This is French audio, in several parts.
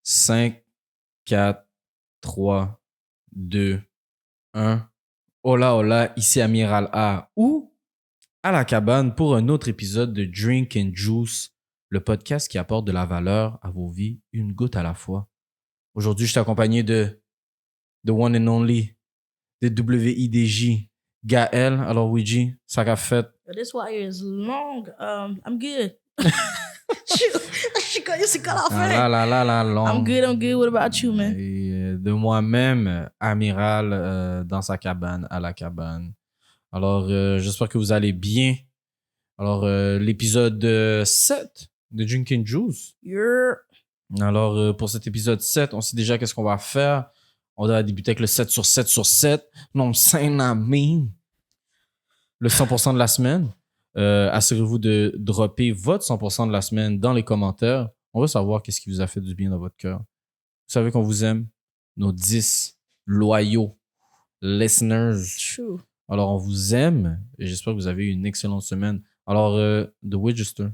5, 4, 3, 2, 1. Hola, hola, ici Amiral A ou à la cabane pour un autre épisode de Drink and Juice, le podcast qui apporte de la valeur à vos vies, une goutte à la fois. Aujourd'hui, je suis accompagné de The One and Only, de WIDJ, Gaël. Alors, Ouija, ça a fait. This wire is long. I'm good. Je suis connu, c'est quand la fin. Long. I'm good. What about you, man? Et de moi-même, Amiral, dans sa cabane, à la cabane. Alors, j'espère que vous allez bien. Alors, l'épisode 7 de Drink and Juice. Yeah. Alors, pour cet épisode 7, on sait déjà qu'est-ce qu'on va faire. On va débuter avec le 7 sur 7 sur 7. Non, Saint-Namin. Le 100% de la semaine. Assurez-vous de dropper votre 100% de la semaine dans les commentaires. On veut savoir qu'est-ce qui vous a fait du bien dans votre cœur. Vous savez qu'on vous aime. Nos 10 loyaux listeners. True. Alors, on vous aime et j'espère que vous avez eu une excellente semaine. Alors, The Widgester.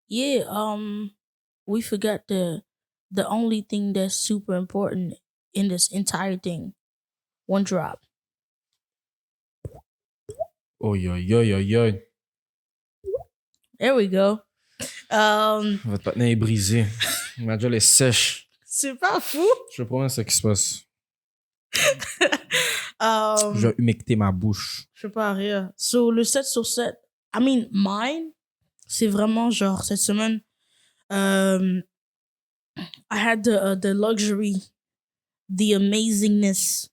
Yeah, we forgot the only thing that's super important in this entire thing. One drop. Oh, yo, yo, yo, yo. There we go. Votre partenaire est brisé. Ma gueule est sèche. C'est pas fou. Je te promets ce qui se passe. Je vais humecter ma bouche. Je peux pas rire. So, le 7 sur 7, I mean, mine, c'est vraiment genre, cette semaine, I had the luxury, the amazingness,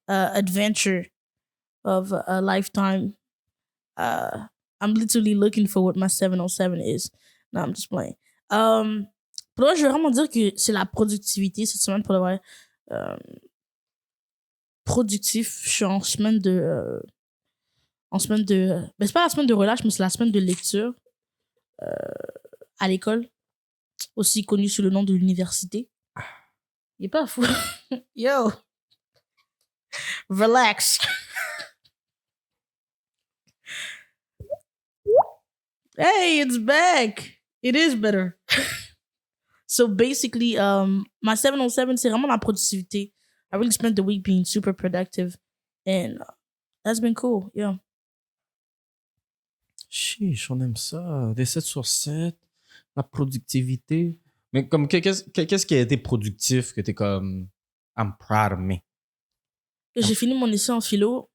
adventure of a lifetime. I'm literally looking for what my 707 is. No, I'm just playing. Pour moi, je veux vraiment dire que c'est la productivité cette semaine, pour le vrai. Productif. Je suis en semaine de... ben, c'est pas la semaine de relâche, mais c'est la semaine de lecture à l'école, aussi connue sous le nom de l'université. Il est pas fou. Yo. Relax. Hey, it's back. It is better. So basically, my 707, c'est vraiment la productivité. I really spent the week being super productive. And that's been cool, yeah. Chiche, on aime ça. Des 7 sur 7. La productivité. Mais comme, qu'est-ce qui a été productif que t'es comme... I'm proud of me. J'ai fini mon essai en philo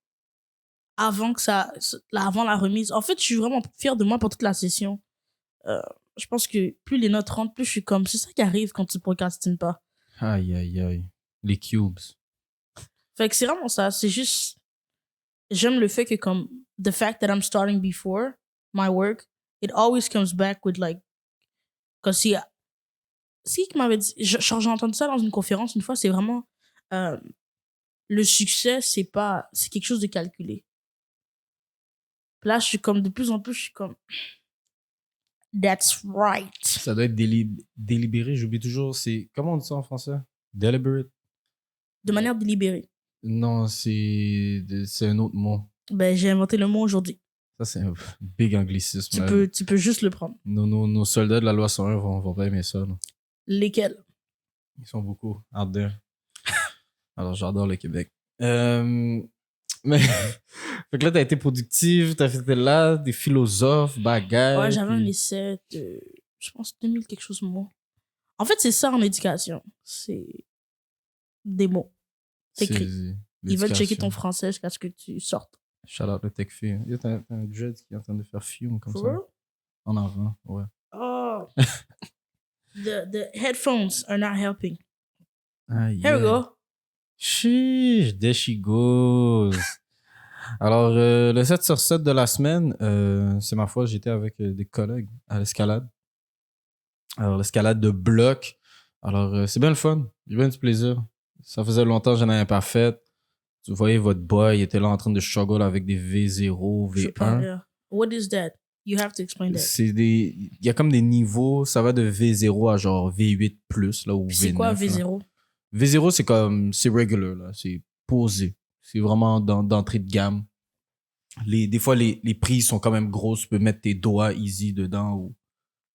avant la remise. En fait, je suis vraiment fière de moi pour toute la session. Je pense que plus les notes rentrent, plus je suis comme... C'est ça qui arrive quand tu procrastines pas. Aïe, aïe, aïe. Les cubes. Fait que c'est vraiment ça. C'est juste... J'aime le fait que comme... The fact that I'm starting before my work, it always comes back with like... Parce que si qui m'avait dit... J'ai entendu ça dans une conférence une fois, c'est vraiment... le succès, c'est quelque chose de calculé. Là, je suis comme... De plus en plus, je suis comme... That's right. Ça doit être délibéré. J'oublie toujours. C'est... Comment on dit ça en français? Deliberate? De manière délibérée. Non, c'est un autre mot. Ben, j'ai inventé le mot aujourd'hui. Ça, c'est un big anglicisme. Tu peux juste le prendre. Nos soldats de la loi 101 vont pas aimer ça. Là. Lesquels? Ils sont beaucoup out there. Alors, j'adore le Québec. Mais, fait que là, t'as été productive, t'as fait là, des philosophes, bagages. Ouais, j'avais un essai de, je pense, 2000 quelque chose mots. En fait, c'est ça en éducation. C'est des mots. T'écris. Ils veulent checker ton français jusqu'à ce que tu sortes. Shout out le TechFi. T'as un dread qui est en train de faire fume comme For ça. real? En avant, ouais. Oh. the headphones are not helping. Ah, yeah. Here we go. Chiche, there she goes. Alors, le 7 sur 7 de la semaine, c'est ma foi, j'étais avec des collègues à l'escalade. Alors, l'escalade de bloc. Alors, c'est bien le fun. J'ai bien du plaisir. Ça faisait longtemps que je n'en avais pas fait. Vous voyez, votre boy, il était là en train de struggle avec des V0, V1. What is that? You have to explain that. Il y a comme des niveaux, ça va de V0 à genre V8+, là, ou V9. C'est quoi V0? Là. V0, c'est comme, c'est regular, là. C'est posé. C'est vraiment d'entrée de gamme. Des fois, les prises sont quand même grosses. Tu peux mettre tes doigts easy dedans ou...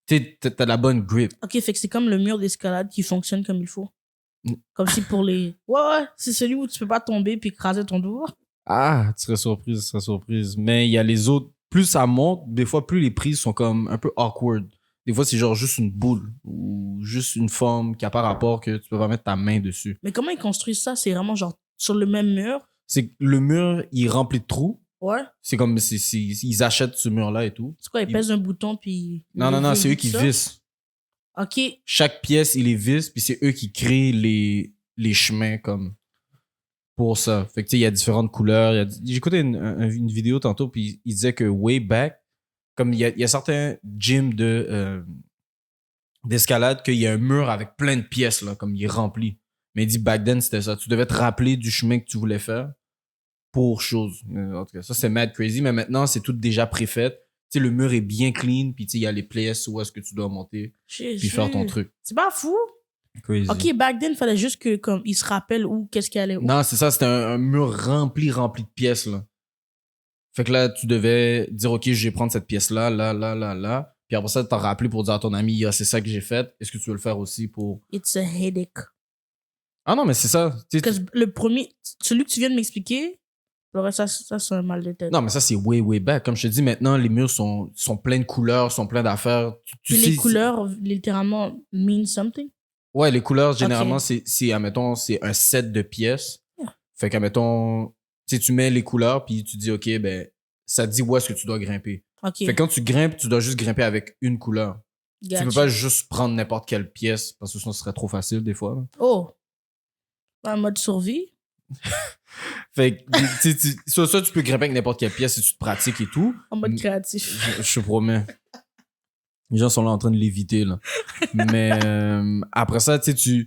Tu sais, t'as la bonne grip. Ok, fait que c'est comme le mur d'escalade qui fonctionne comme il faut. Comme si pour les... Ouais, c'est celui où tu peux pas tomber puis écraser ton dos. Ah, tu serais surprise. Mais il y a les autres. Plus ça monte, des fois, plus les prises sont comme un peu awkward. Des fois, c'est genre juste une boule ou juste une forme qui a pas rapport que tu peux pas mettre ta main dessus. Mais comment ils construisent ça? C'est vraiment genre sur le même mur? C'est que le mur, il est rempli de trous. Ouais. C'est comme ils achètent ce mur-là et tout. C'est quoi, ils pèsent un bouton puis... Non, c'est eux qui ça? vissent. OK. Chaque pièce, ils les vissent, puis c'est eux qui créent les chemins comme pour ça. Fait que tu sais, il y a différentes couleurs. J'écoutais une vidéo tantôt, puis il disait que way back, comme il y a certains gyms d'escalade qu'il y a un mur avec plein de pièces, là, comme il est rempli. Mais il dit back then, c'était ça. Tu devais te rappeler du chemin que tu voulais faire pour chose. En tout cas, ça, c'est mad crazy, mais maintenant, c'est tout déjà préfait. Tu sais, le mur est bien clean, puis tu sais, il y a les pièces où est-ce que tu dois monter, puis faire ton truc. C'est pas fou? Crazy. OK, back then, il fallait juste que comme ils se rappellent où, qu'est-ce qu'il y allait où. Non, c'est ça, c'était un mur rempli de pièces, là. Fait que là, tu devais dire, OK, je vais prendre cette pièce-là, là. Puis après ça, t'en rappeler pour dire à ton ami, ah, c'est ça que j'ai fait. Est-ce que tu veux le faire aussi pour... It's a headache. Ah non, mais c'est ça. Parce que le premier, celui que tu viens de m'expliquer, le reste, ça c'est un mal de tête. Non, mais ça, c'est way back. Comme je te dis, maintenant, les murs sont pleins de couleurs, sont pleins d'affaires. Tu Puis sais, les couleurs, littéralement, mean something? Ouais, les couleurs, généralement, Ok. admettons, c'est un set de pièces. Yeah. Fait qu'admettons, tu sais, tu mets les couleurs, puis tu dis, OK, ben, ça te dit où est-ce que tu dois grimper. OK. Fait que quand tu grimpes, tu dois juste grimper avec une couleur. Tu peux pas juste prendre n'importe quelle pièce, parce que sinon, ce serait trop facile, des fois. Là. Oh! En mode survie? Fait que, soit tu peux grimper avec n'importe quelle pièce si tu te pratiques et tout. En mode créatif. Je te promets. Les gens sont là en train de l'éviter, là. Mais après ça, tu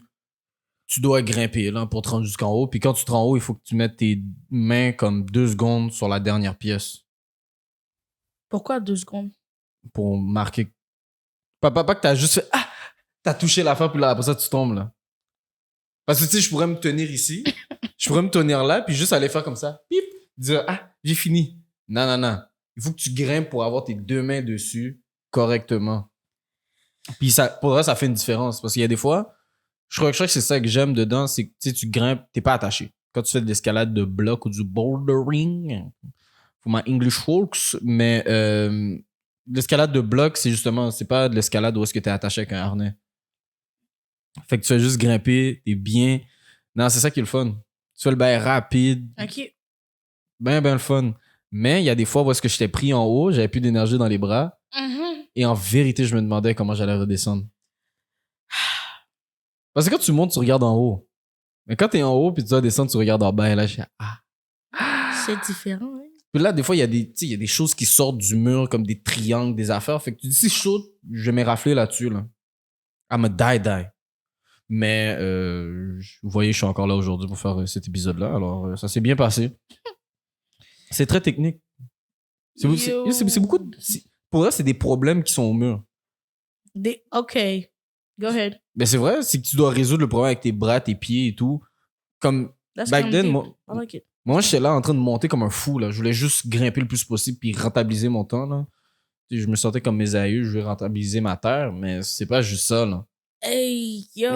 dois grimper là, pour te rendre jusqu'en haut. Puis quand tu te rends en haut, il faut que tu mettes tes mains comme 2 secondes sur la dernière pièce Pourquoi 2 secondes? pour marquer. Pas que t'as juste fait Ah! T'as touché la fin, puis là, après ça, tu tombes, là. Parce que tu sais, je pourrais me tenir ici, je pourrais me tenir là, puis juste aller faire comme ça. Pip! Dire Ah, j'ai fini. Non. Il faut que tu grimpes pour avoir tes 2 mains dessus correctement. Puis ça, pour vrai, ça fait une différence. Parce qu'il y a des fois, je crois que c'est ça que j'aime dedans, c'est que tu grimpes, t'es pas attaché. Quand tu fais de l'escalade de bloc ou du bouldering, for my English folks, mais l'escalade de bloc, c'est justement, c'est pas de l'escalade où est-ce que t'es attaché avec un harnais. Fait que tu fais juste grimper, t'es bien. Non, c'est ça qui est le fun. Tu fais le bail rapide. OK. Ben le fun. Mais il y a des fois où est-ce que j'étais pris en haut, j'avais plus d'énergie dans les bras. Mm-hmm. Et en vérité, je me demandais comment j'allais redescendre. Parce que quand tu montes, tu regardes en haut. Mais quand t'es en haut puis tu dois descendre, tu regardes en bas. Et là, je fais C'est différent, hein? Puis là, des fois, il y a des choses qui sortent du mur, comme des triangles, des affaires. Fait que tu dis, si je saute, je vais m'érafler là-dessus, là. I'm a die. Mais, vous voyez, je suis encore là aujourd'hui pour faire cet épisode-là. Alors, ça s'est bien passé. C'est très technique. C'est beaucoup... Pour vrai, c'est des problèmes qui sont au mur. OK. Go ahead. Ben, c'est vrai, c'est que tu dois résoudre le problème avec tes bras, tes pieds et tout. Comme, That's back then, deep. moi, I like it. moi, j'étais là en train de monter comme un fou, là. Je voulais juste grimper le plus possible puis rentabiliser mon temps, là. Tu sais, je me sentais comme mes aïeux, je vais rentabiliser ma terre, mais c'est pas juste ça, là. Hey, yo!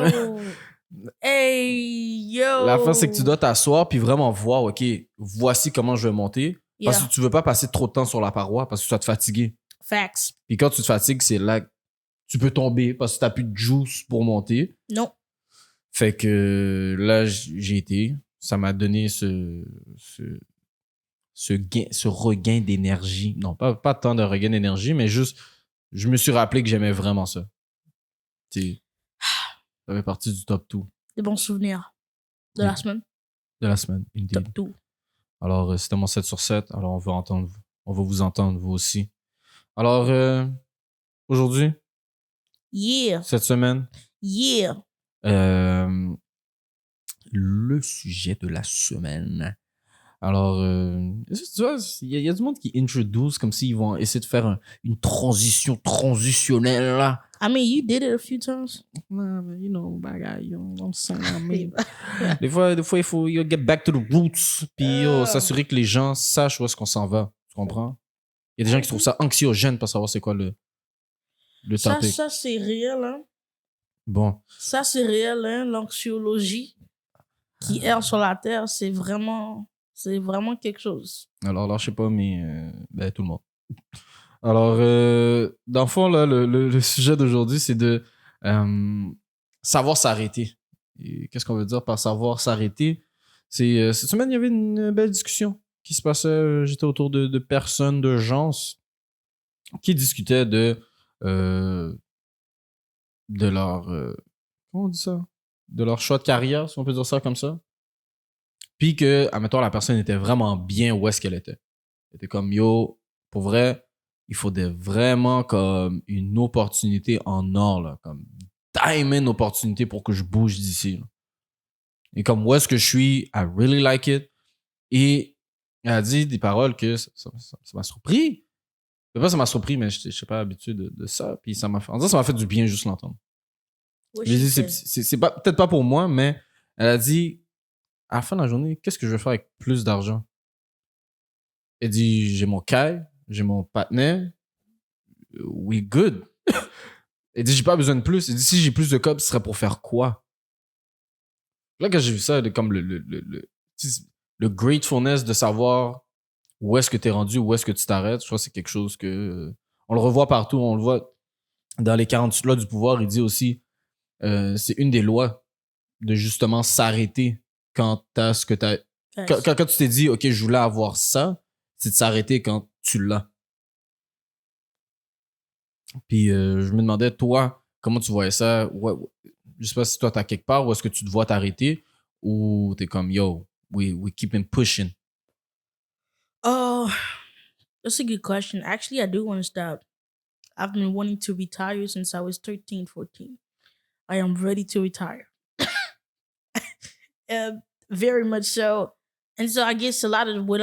Hey, yo! La fin, c'est que tu dois t'asseoir puis vraiment voir, OK, voici comment je vais monter. Parce Yeah. que tu veux pas passer trop de temps sur la paroi parce que tu vas te fatiguer. Facts. Puis quand tu te fatigues, c'est là que tu peux tomber parce que t'as plus de juice pour monter. Non. Fait que là, j'ai été. Ça m'a donné ce regain d'énergie. Non, pas tant de regain d'énergie, mais juste, je me suis rappelé que j'aimais vraiment ça. Tu sais, ça fait partie du top 2 Des bons souvenirs de la semaine. de la semaine. Indeed. Top 2. Alors, c'était mon 7 sur 7. Alors, on va vous entendre, vous aussi. Alors, aujourd'hui, Yeah. cette semaine, Yeah. le sujet de la semaine. Alors, tu vois, il y a du monde qui introduce comme s'ils vont essayer de faire une transition transitionnelle, là. I mean, you did it a few times. Non, mais you know, bagaille, on sent la même. Des fois, il faut get back to the roots, puis s'assurer que les gens sachent où est-ce qu'on s'en va. Tu comprends? Il y a des gens qui trouvent ça anxiogène pour savoir c'est quoi le Ça, topic. c'est réel, hein? Bon. Ça, c'est réel, hein, l'anxiologie qui erre sur la Terre, c'est vraiment quelque chose. Alors là, je sais pas, mais ben, tout le monde. Alors, dans le fond, là, le sujet d'aujourd'hui, c'est de savoir s'arrêter. Et qu'est-ce qu'on veut dire par savoir s'arrêter? Cette semaine, il y avait une belle discussion qui se passait. J'étais autour de personnes, de gens qui discutaient euh, de leur... comment on dit ça? De leur choix de carrière, si on peut dire ça comme ça. Puis que, admettons, la personne était vraiment bien où est-ce qu'elle était. Elle était comme, yo, pour vrai, il faudrait vraiment comme une opportunité en or, là, comme diamond opportunité pour que je bouge d'ici. Là. Et comme où est-ce que je suis, I really like it. Et elle a dit des paroles que ça m'a surpris. C'est pas ça m'a surpris, mais je sais pas habitué de ça. Puis ça m'a fait, en ça m'a fait du bien juste l'entendre. J'ai dit, c'est pas, peut-être pas pour moi, mais elle a dit, à la fin de la journée, qu'est-ce que je vais faire avec plus d'argent? Elle dit, j'ai mon Kai, j'ai mon partenaire, we good. Elle dit, j'ai pas besoin de plus. Elle dit, si j'ai plus de cob, ce serait pour faire quoi? Là, quand j'ai vu ça, comme le gratefulness de savoir où est-ce que t'es rendu, où est-ce que tu t'arrêtes, je crois que c'est quelque chose que, on le revoit partout, on le voit dans les 48 lois du pouvoir, il dit aussi, c'est une des lois de justement s'arrêter quand t'as ce que t'as, quand tu t'es dit, OK, je voulais avoir ça, c'est de s'arrêter quand tu l'as. Puis je me demandais, toi, comment tu voyais ça? Je sais pas si toi, t'as quelque part où est-ce que tu te vois t'arrêter ou t'es comme, yo, we keep on pushing. Oh, that's a good question. Actually, I do want to stop. I've been wanting to retire since I was 13, 14. I am ready to retire. Very much so. And so I guess a lot of what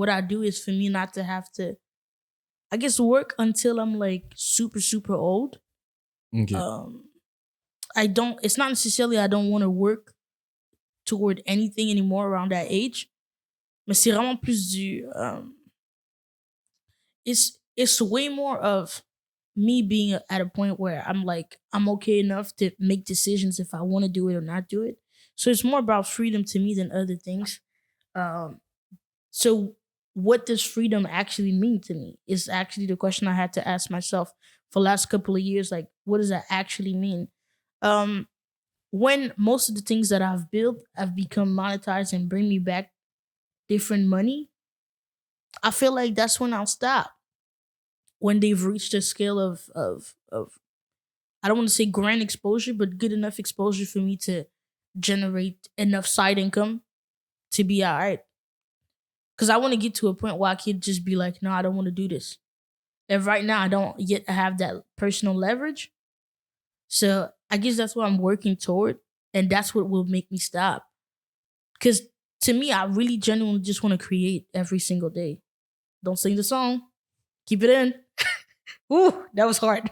I do is for me not to have to, I guess, work until I'm like super, super old. OK. It's not necessarily I don't want to work toward anything anymore around that age. Mais c'est vraiment plus it's way more of me being at a point where I'm like, I'm okay enough to make decisions if I want to do it or not do it. So it's more about freedom to me than other things. So what does freedom actually mean to me is actually the question I had to ask myself for the last couple of years. Like, what does that actually mean? When most of the things that I've built have become monetized and bring me back different money, I feel like that's when I'll stop. When they've reached a scale of I don't want to say grand exposure, but good enough exposure for me to generate enough side income to be all right. Because I want to get to a point where I could just be like, no, I don't want to do this. And right now, I don't yet have that personal leverage. So I guess that's what I'm working toward. And that's what will make me stop. Because to me, I really genuinely just want to create every single day. Don't sing the song. Keep it in. Ooh, that was hard.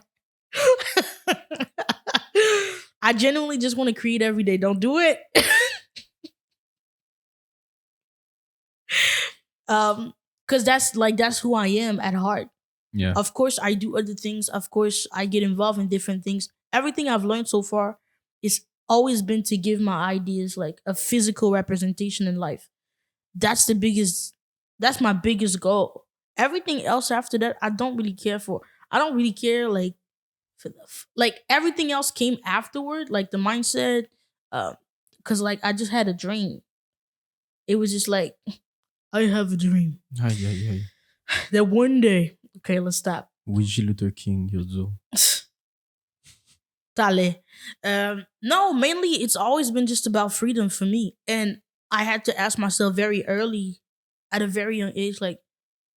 I genuinely just want to create every day. Don't do it. Because that's who I am at heart. Yeah. Of course, I do other things. Of course, I get involved in different things. Everything I've learned so far is always been to give my ideas like a physical representation in life. That's my biggest goal. Everything else after that, I don't really care for. I don't really care like everything else came afterward, like the mindset, because like I just had a dream. It was just like, I have a dream that one day. Okay, let's stop. Ouija Luther King, Yozo. Tale. No, mainly it's always been just about freedom for me. And I had to ask myself very early, at a very young age, like,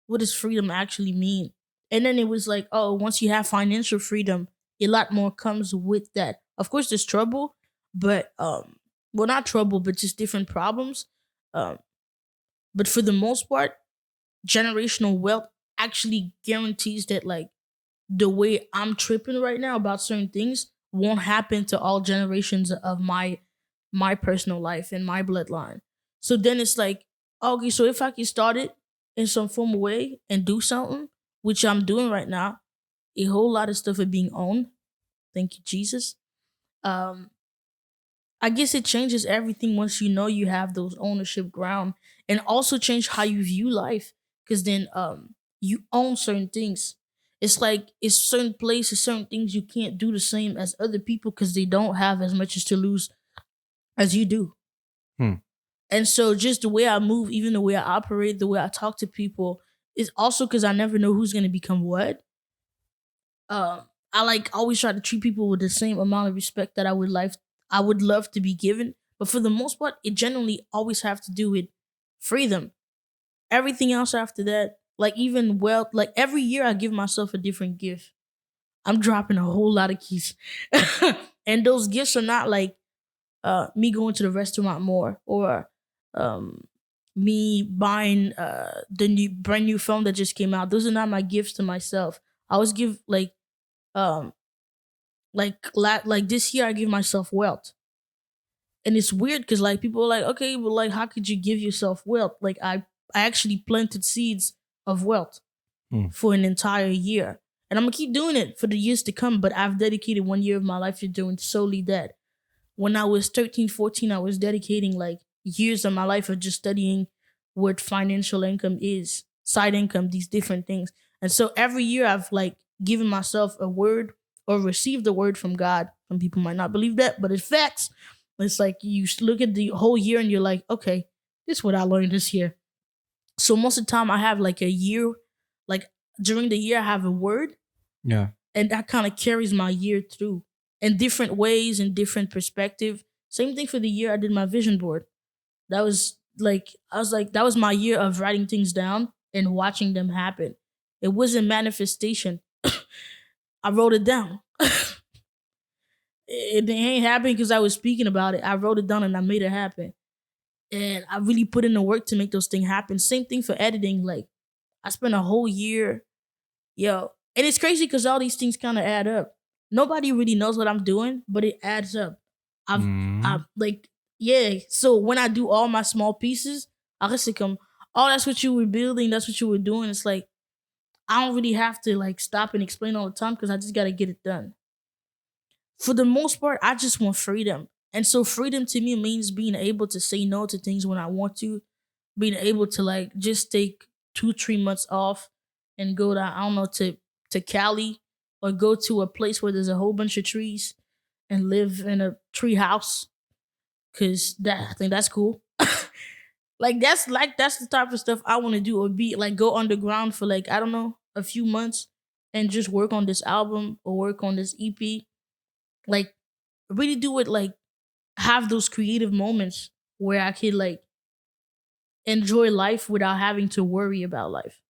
what does freedom actually mean? And then it was like, oh, once you have financial freedom, a lot more comes with that. Of course, there's trouble, but well, not trouble, but just different problems. But for the most part, generational wealth actually guarantees that like the way I'm tripping right now about certain things won't happen to all generations of my personal life and my bloodline. So then it's like, okay, so if I can start it in some form of way and do something, which I'm doing right now, a whole lot of stuff is being owned. Thank you, Jesus. I guess it changes everything once you know you have those ownership ground, and also change how you view life, because then you own certain things. It's like it's certain places, certain things you can't do the same as other people because they don't have as much as to lose as you do. Hmm. And so just the way I move, even the way I operate, the way I talk to people, is also because I never know who's gonna become what. I like always try to treat people with the same amount of respect that I would love to be given. But for the most part, it generally always have to do with freedom. Everything else after that, like even wealth, like every year I give myself a different gift. I'm dropping a whole lot of keys. And those gifts are not like me going to the restaurant more, or um me buying the new brand new phone that just came out. Those are not my gifts to myself. I always give um like this year I give myself wealth. And it's weird because like people are like, okay, well, like how could you give yourself wealth? Like I actually planted seeds of wealth for an entire year. And I'm gonna keep doing it for the years to come, but I've dedicated 1 year of my life to doing solely that. When I was 13, 14, I was dedicating like years of my life of just studying what financial income is, side income, these different things. And so every year I've like given myself a word or received a word from God. Some people might not believe that, but it's facts. It's like you look at the whole year and you're like, okay, this is what I learned this year. So most of the time I have like a year, like during the year I have a word, Yeah. and that kind of carries my year through in different ways, in different perspective. Same thing for the year I did my vision board. That was like I was like that was my year of writing things down and watching them happen. It wasn't manifestation. I wrote it down. It ain't happening because I was speaking about it. I wrote it down and I made it happen. And I really put in the work to make those things happen. Same thing for editing. Like I spent a whole year, yo. And it's crazy because all these things kind of add up. Nobody really knows what I'm doing, but it adds up. I've like, yeah. So when I do all my small pieces, I just come, oh, that's what you were building. That's what you were doing. It's like, I don't really have to like stop and explain all the time because I just got to get it done. For the most part, I just want freedom. And so freedom to me means being able to say no to things when I want to, being able to like just take 2-3 months off and go to, I don't know, to Cali, or go to a place where there's a whole bunch of trees and live in a tree house. Cause that I think that's cool. That's the type of stuff I want to do, or be like go underground for like, I don't know, a few months and just work on this album or work on this EP. Like really do it, like have those creative moments where I could like enjoy life without having to worry about life.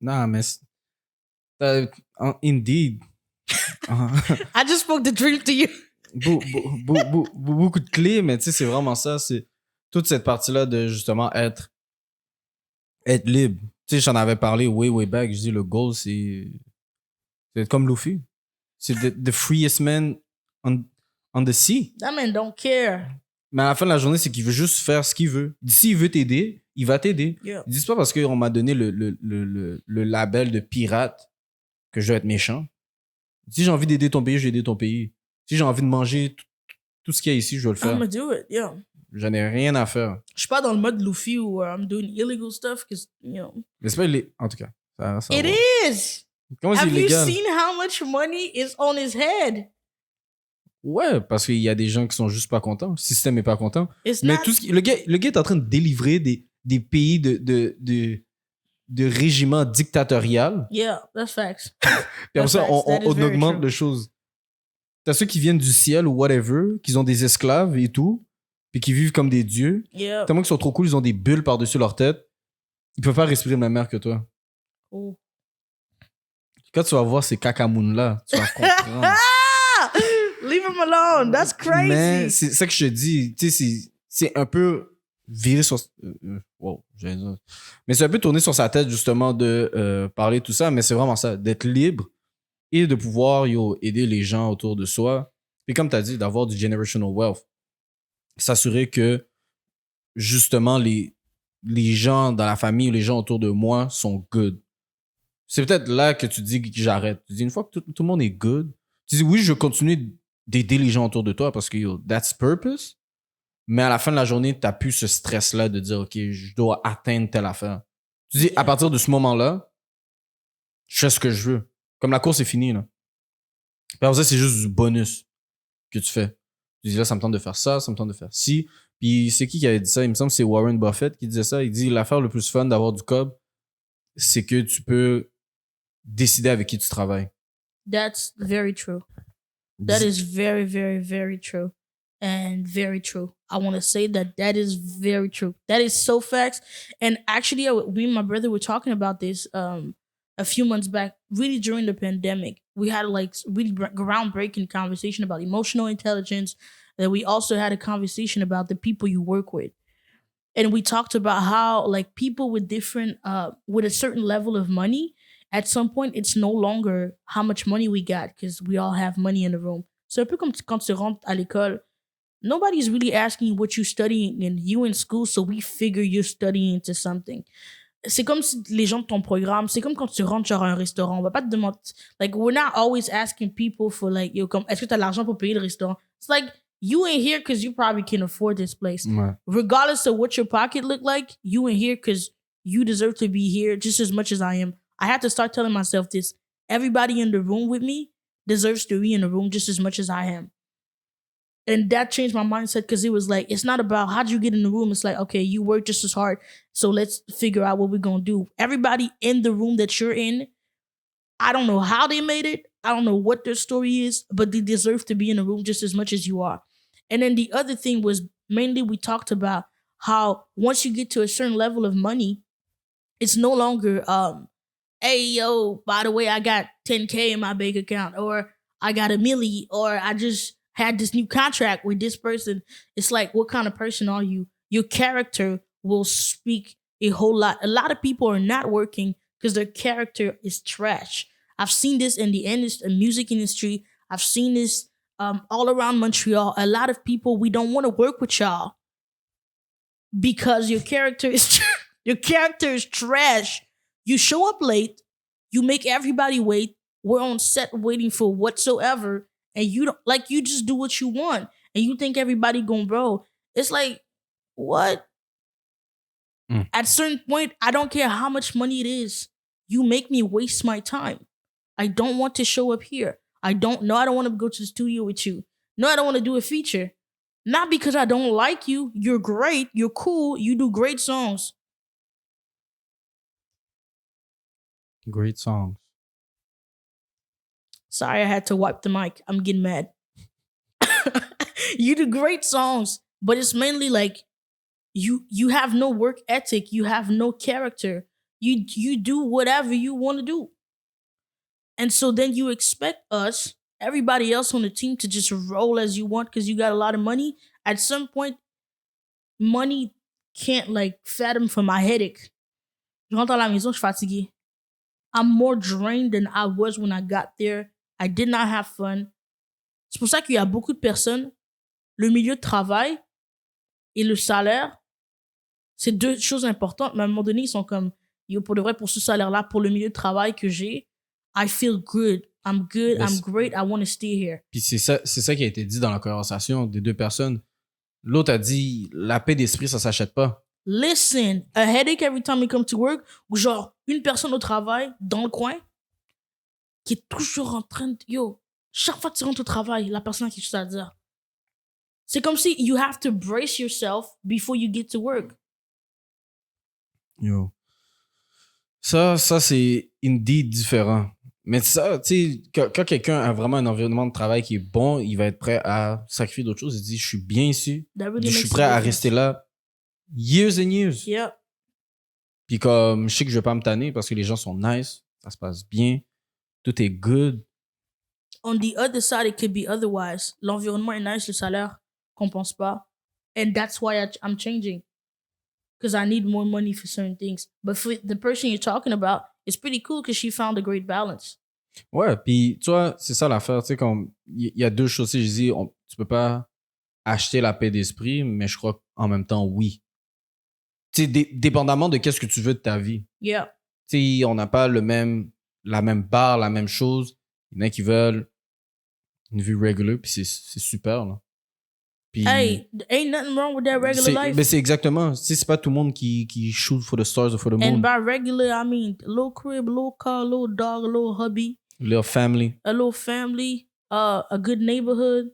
Non, mais indeed. I just spoke the dream to you. Beaucoup de clés, mais tu sais, c'est vraiment ça. C'est toute cette partie-là de justement être libre. Tu sais, j'en avais parlé way back. Je dis, le goal, c'est être comme Luffy. C'est the freest man on the sea. That man don't care. Mais à la fin de la journée, c'est qu'il veut juste faire ce qu'il veut. S'il veut t'aider, il va t'aider. Yeah. Il dit, c'est pas parce qu'on m'a donné le label de pirate que je dois être méchant. Si j'ai envie d'aider ton pays, je vais aider ton pays. Si j'ai envie de manger tout ce qu'il y a ici, je vais le faire. I'm gonna do it, yeah. J'en ai rien à faire. Je suis pas dans le mode Luffy où I'm doing illegal stuff, because, you know. Mais c'est pas illégal. En tout cas, ça It va. is! Comment c'est Have you illégal? seen how much money is on his head? Ouais, parce qu'il y a des gens qui sont juste pas contents. Le système est pas content. It's Mais not... tout ce le gars est en train de délivrer des pays de régiments dictatorial. Yeah, that's facts. Puis après That's ça, facts. That is on very augmente true. les choses. T'as ceux qui viennent du ciel ou whatever, qui ont des esclaves et tout, puis qui vivent comme des dieux. Yeah. Tellement qu'ils sont trop cool, ils ont des bulles par-dessus leur tête. Ils peuvent pas respirer le même air que toi. Cool. Quand tu vas voir ces cacamoons-là, tu vas comprendre. Ah! Leave him alone. That's crazy. Mais c'est ça que je te dis. Tu sais, c'est un peu viré sur... wow, j'allais dire. Mais c'est un peu tourné sur sa tête, justement, de parler de tout ça. Mais c'est vraiment ça, d'être libre et de pouvoir aider les gens autour de soi. Et comme tu as dit, d'avoir du generational wealth. S'assurer que, justement, les gens dans la famille ou les gens autour de moi sont good. C'est peut-être là que tu dis que j'arrête. Tu dis, une fois que tout le monde est good, Tu dis, oui, je vais continuer d'aider les gens autour de toi parce que, yo, that's purpose. Mais à la fin de la journée, t'as plus ce stress-là de dire, OK, je dois atteindre telle affaire. Tu dis, à partir de ce moment-là, je fais ce que je veux. Comme la course est finie, là. Puis après ça, c'est juste du bonus que tu fais. Tu dis, là, ça me tente de faire ça me tente de faire ci. Puis c'est qui avait dit ça? Il me semble que c'est Warren Buffett qui disait ça. Il dit, l'affaire le plus fun d'avoir du cob, c'est que tu peux décider avec qui tu travailles. That's very true. That is very, very, very true. And very true. I want to say that is very true. That is so facts. And actually, me and my brother were talking about this a few months back, really during the pandemic. We had like really groundbreaking conversation about emotional intelligence. And we also had a conversation about the people you work with. And we talked about how like people with different, with a certain level of money, at some point, it's no longer how much money we got because we all have money in the room. C'est un peu comme quand tu rentres à l'école. Nobody's really asking what you're studying and you in school, so we figure you're studying into something. C'est comme si les gens de ton programme, c'est comme quand tu rentres genre à un restaurant. On va pas te demander, like, we're not always asking people for like, yo, comme, est-ce que t'as l'argent pour payer le restaurant? It's like, you ain't here because you probably can afford this place. Ouais. Regardless of what your pocket look like, you ain't here because you deserve to be here just as much as I am. I had to start telling myself this. Everybody in the room with me deserves to be in the room just as much as I am. And that changed my mindset because it was like, it's not about how'd you get in the room. It's like, okay, you work just as hard. So let's figure out what we're going to do. Everybody in the room that you're in, I don't know how they made it. I don't know what their story is, but they deserve to be in the room just as much as you are. And then the other thing was mainly we talked about how once you get to a certain level of money, it's no longer, hey, yo, by the way, I got 10K in my bank account, or I got $1 million, or I just had this new contract with this person. It's like, what kind of person are you? Your character will speak a whole lot. A lot of people are not working because their character is trash. I've seen this in the music industry. I've seen this all around Montreal. A lot of people, we don't want to work with y'all because your character is your character is trash. You show up late. You make everybody wait. We're on set waiting for whatsoever. And you don't like, you just do what you want and you think everybody gonna bro. It's like, what? At a certain point, I don't care how much money it is. You make me waste my time. I don't want to show up here. I don't want to go to the studio with you. No, I don't want to do a feature. Not because I don't like you. You're great. You're cool. You do great songs. Great songs. Sorry, I had to wipe the mic. I'm getting mad. You do great songs, but it's mainly like you have no work ethic. You have no character. You do whatever you want to do. And so then you expect us, everybody else on the team, to just roll as you want because you got a lot of money. At some point, money can't like fathom for my headache. Je rentre à la maison, je suis fatigué. I'm more drained than I was when I got there. I did not have fun. C'est pour ça qu'il y a beaucoup de personnes, le milieu de travail et le salaire, c'est deux choses importantes, mais à un moment donné, ils sont comme, yo, pour de vrai, pour ce salaire-là, pour le milieu de travail que j'ai, I feel good. I'm good. I'm great. I want to stay here. Puis c'est ça qui a été dit dans la conversation des deux personnes. L'autre a dit, la paix d'esprit, ça s'achète pas. Listen, a headache every time you come to work, ou genre, une personne au travail, dans le coin, qui est toujours en train de... Yo, chaque fois que tu rentres au travail, la personne a quelque chose à dire. C'est comme si you have to brace yourself before you get to work. Yo. Ça c'est indeed différent. Mais ça, tu sais, quand quelqu'un a vraiment un environnement de travail qui est bon, il va être prêt à sacrifier d'autres choses. Il dit, je suis bien ici. Really, je suis prêt à rester là years and years. Yeah. Puis comme, je sais que je vais pas me tanner parce que les gens sont nice, ça se passe bien, tout est good. On the other side, it could be otherwise. L'environnement est nice, le salaire compense pas. And that's why I'm changing. Because I need more money for certain things. But for the person you're talking about, it's pretty cool because she found a great balance. Ouais, puis tu vois, c'est ça l'affaire. Tu sais, comme, il y a deux choses. Je dis, tu peux pas acheter la paix d'esprit, mais je crois qu'en même temps, oui. Tu sais, dépendamment de qu'est-ce que tu veux de ta vie. Yeah. Tu sais, on n'a pas la même barre, la même chose. Il y en a qui veulent Une vie regular, puis c'est super, là. Puis, Hey, ain't nothing wrong with that regular life. mais c'est exactement, tu sais, c'est pas tout le monde qui shoot for the stars or for the And moon. by regular, I mean a little crib, a little car, a little dog, a little hubby, Leur family, a little family, a good neighborhood,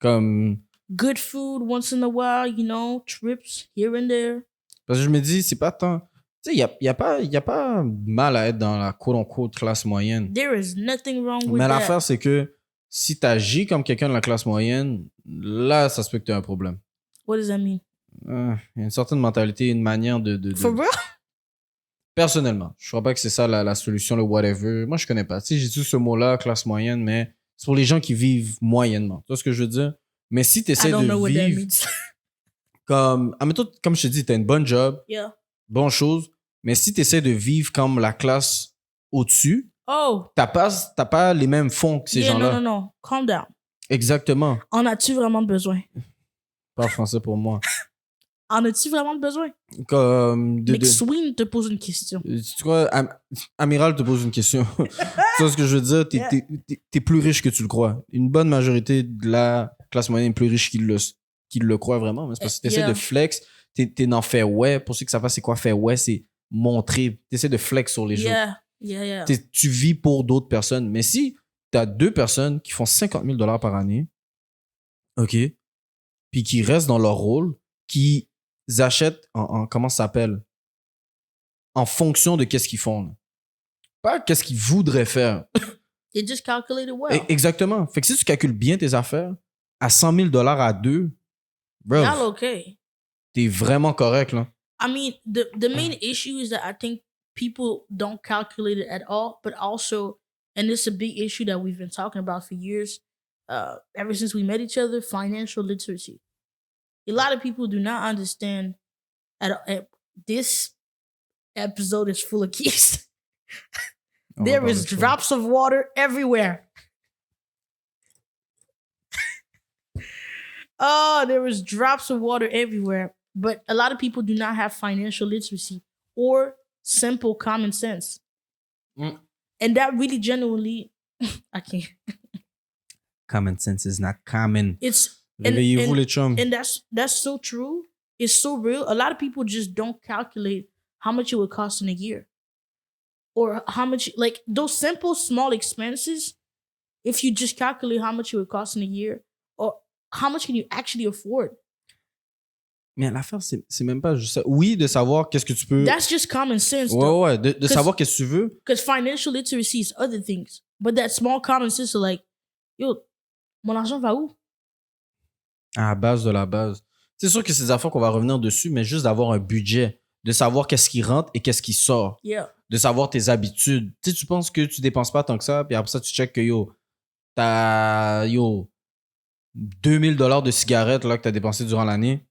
comme... good food once in a while, you know, trips here and there. Parce que je me dis, c'est pas tant... Tu sais, il y a pas mal à être dans la quote-unquote classe moyenne. There is nothing wrong with Mais that. l'affaire, c'est que si t'agis comme quelqu'un de la classe moyenne, là, ça se peut que t'aies un problème. What does that mean? Il y a une certaine mentalité, une manière de... For real? Personnellement, je crois pas que c'est ça la solution, le whatever. Moi, je connais pas. Tu sais, j'ai dit ce mot-là, classe moyenne, mais c'est pour les gens qui vivent moyennement. Tu vois ce que je veux dire? Mais si tu I essaies don't know de what that vivre means. comme... Admettons, comme je te dis, t'as une bonne job, Yeah. bonne chose, mais si tu essaies de vivre comme la classe au-dessus, Oh. t'as pas les mêmes fonds que ces Yeah, gens-là. no. Calm down. Exactement. En as-tu vraiment besoin? Pas français pour moi. En as-tu vraiment besoin? Comme... McSween te pose une question. Tu vois, Amiral te pose une question. Tu vois ce que je veux dire? T'es plus riche que tu le crois. Une bonne majorité de la classe moyenne est plus riche qu'ils le croient vraiment. Mais c'est parce que t'essaies Yeah. de flex, t'es dans faire ouais. Pour ceux qui savent pas c'est quoi faire ouais, c'est montrer. T'essaies de flex sur les autres. Yeah. Tu vis pour d'autres personnes. Mais si t'as deux personnes qui font 50 000 $ par année, OK, puis qui restent dans leur rôle, qui achètent comment ça s'appelle? En fonction de qu'est-ce qu'ils font. Là. Pas qu'est-ce qu'ils voudraient faire. They just calculated well. Exactement. Fait que si tu calcules bien tes affaires, à 100 000 $ à deux, bro, Y'all okay. t'es vraiment correct, là. I mean, the main issue is that I think people don't calculate it at all, but also, and this is a big issue that we've been talking about for years, ever since we met each other, financial literacy. A lot of people do not understand this episode is full of keys. There is drops of water everywhere. Oh, there is drops of water everywhere. But a lot of people do not have financial literacy or simple common sense. Mm. And that really genuinely, I can't. Common sense is not common. It's Réveillez-vous, les chums. and that's so true. It's so real. A lot of people just don't calculate how much it would cost in a year. Or how much, like those simple small expenses, if you just calculate how much it would cost in a year, or how much can you actually afford? Mais l'affaire, c'est même pas juste ça. Oui, de savoir qu'est-ce que tu peux... That's just common sense, though. Ouais, de savoir qu'est-ce que tu veux. Because financial literacy is other things. But that small common sense is like, yo, mon argent va où? À la base de la base. C'est sûr que c'est des affaires qu'on va revenir dessus, mais juste d'avoir un budget, de savoir qu'est-ce qui rentre et qu'est-ce qui sort, Yeah. de savoir tes habitudes. Tu sais, tu penses que tu dépenses pas tant que ça, puis après ça, tu checkes que, t'as, 2000 $ de cigarettes là, que t'as dépensé durant l'année.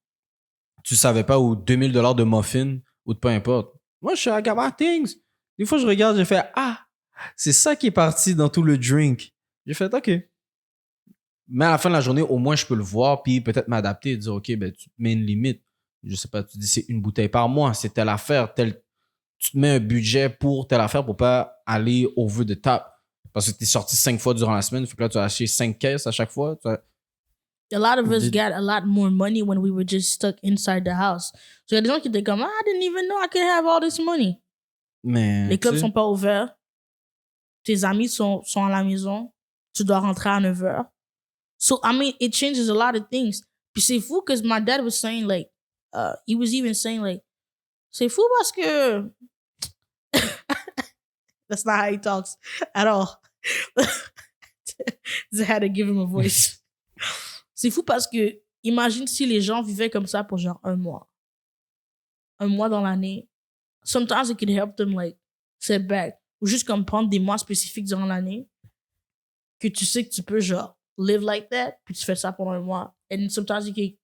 Tu savais pas, ou 2000 $ de muffins, ou de peu importe. Moi, je suis à Gabba Things. Des fois, je regarde, j'ai fait, c'est ça qui est parti dans tout le drink. J'ai fait, OK. Mais à la fin de la journée, au moins, je peux le voir, puis peut-être m'adapter et dire, OK, ben, tu te mets une limite. Je sais pas, tu dis, c'est une bouteille par mois, c'est telle affaire, tu te mets un budget pour telle affaire pour pas aller over the top. Parce que tu es sorti 5 fois durant la semaine, fait que là, tu as acheté 5 caisses à chaque fois. A lot of us got a lot more money when we were just stuck inside the house. So, il y a des gens qui étaient comme, I didn't even know I could have all this money. Mais, Les clubs sont pas ouverts. Tes amis sont à la maison. Tu dois rentrer à 9 heures. So, I mean, it changes a lot of things. Puis c'est fou because my dad was saying like, he was even saying like, c'est fou parce que... That's not how he talks at all. I had to give him a voice. C'est fou parce que imagine si les gens vivaient comme ça pour genre 1 mois. 1 mois dans l'année. Sometimes it could help them like set back. Ou juste comme prendre des mois spécifiques durant l'année que tu sais que tu peux genre live like that, puis tu fais ça pendant 1 mois. And sometimes you can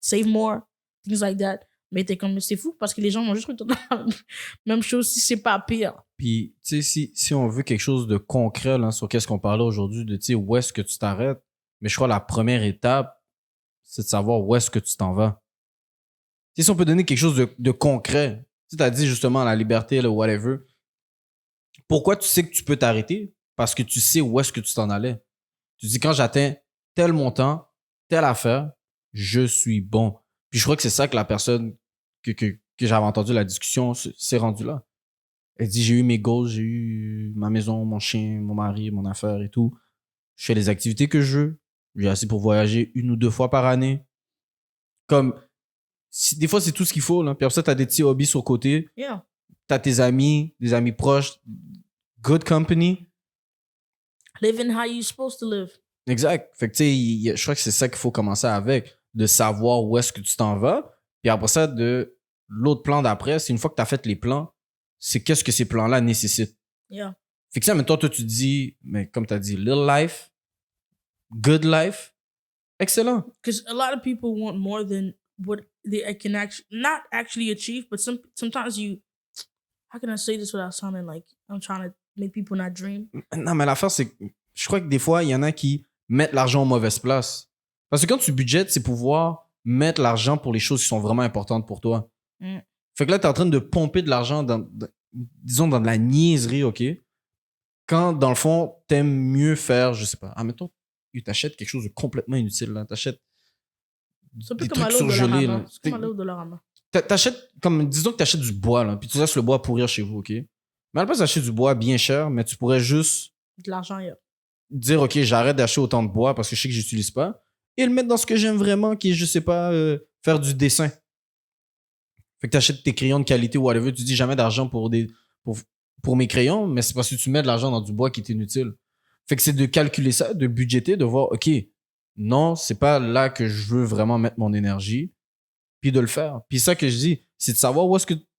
save more, things like that. Mais t'es comme, c'est fou parce que les gens vont juste retourner dans la même chose si c'est pas pire. Puis, tu sais, si on veut quelque chose de concret là, sur qu'est-ce qu'on parlait aujourd'hui, de tu sais, où est-ce que tu t'arrêtes, mais je crois la première étape, c'est de savoir où est-ce que tu t'en vas. Tu sais, si on peut donner quelque chose de concret, tu as dit justement la liberté, le whatever. Pourquoi tu sais que tu peux t'arrêter? Parce que tu sais où est-ce que tu t'en allais. Tu dis, quand j'atteins tel montant, telle affaire, je suis bon. Puis je crois que c'est ça que la personne que j'avais entendu la discussion s'est rendue là. Elle dit, j'ai eu mes goals, j'ai eu ma maison, mon chien, mon mari, mon affaire et tout. Je fais les activités que je veux. J'ai assez pour voyager 1 ou 2 fois par année. Comme, des fois, c'est tout ce qu'il faut, là. Puis après ça, t'as des petits hobbies sur le côté. Yeah. T'as tes amis, des amis proches, good company. Living how you're supposed to live. Exact. Fait que, tu sais, je crois que c'est ça qu'il faut commencer avec, de savoir où est-ce que tu t'en vas. Puis après ça, de l'autre plan d'après, c'est une fois que tu as fait les plans, c'est qu'est-ce que ces plans-là nécessitent. Yeah. Fait que ça, maintenant, toi, tu te dis, mais comme tu as dit, little life, good life, excellent. Because a lot of people want more than what they can actually, not actually achieve, but sometimes you, how can I say this without sounding like I'm trying to make people not dream? Non, mais l'affaire, c'est que je crois que des fois, il y en a qui mettent l'argent aux mauvaises places. Parce que quand tu budgètes, c'est pouvoir mettre l'argent pour les choses qui sont vraiment importantes pour toi. Mm. Fait que là, tu es en train de pomper de l'argent disons, dans de la niaiserie, OK? Quand, dans le fond, t'aimes mieux faire, je sais pas, admettons, tu t'achètes quelque chose de complètement inutile, là. T'achètes C'est des comme à trucs l'eau de surgelés, la là. C'est comme à l'eau de la rama. T'achètes, comme, disons que t'achètes du bois, là, puis tu laisses le bois pourrir chez vous, OK? Mais à la place d'acheter du bois bien cher, mais tu pourrais juste De l'argent, yeah. dire, OK, j'arrête d'acheter autant de bois parce que je sais que j'utilise pas, et le mettre dans ce que j'aime vraiment, qui est, je sais pas, faire du dessin. Fait que t'achètes tes crayons de qualité ou whatever, tu dis jamais d'argent pour mes crayons, mais c'est parce que tu mets de l'argent dans du bois qui est inutile. Fait que c'est de calculer ça, de budgéter, de voir, OK, non, c'est pas là que je veux vraiment mettre mon énergie, puis de le faire. Puis ça que je dis, c'est de savoir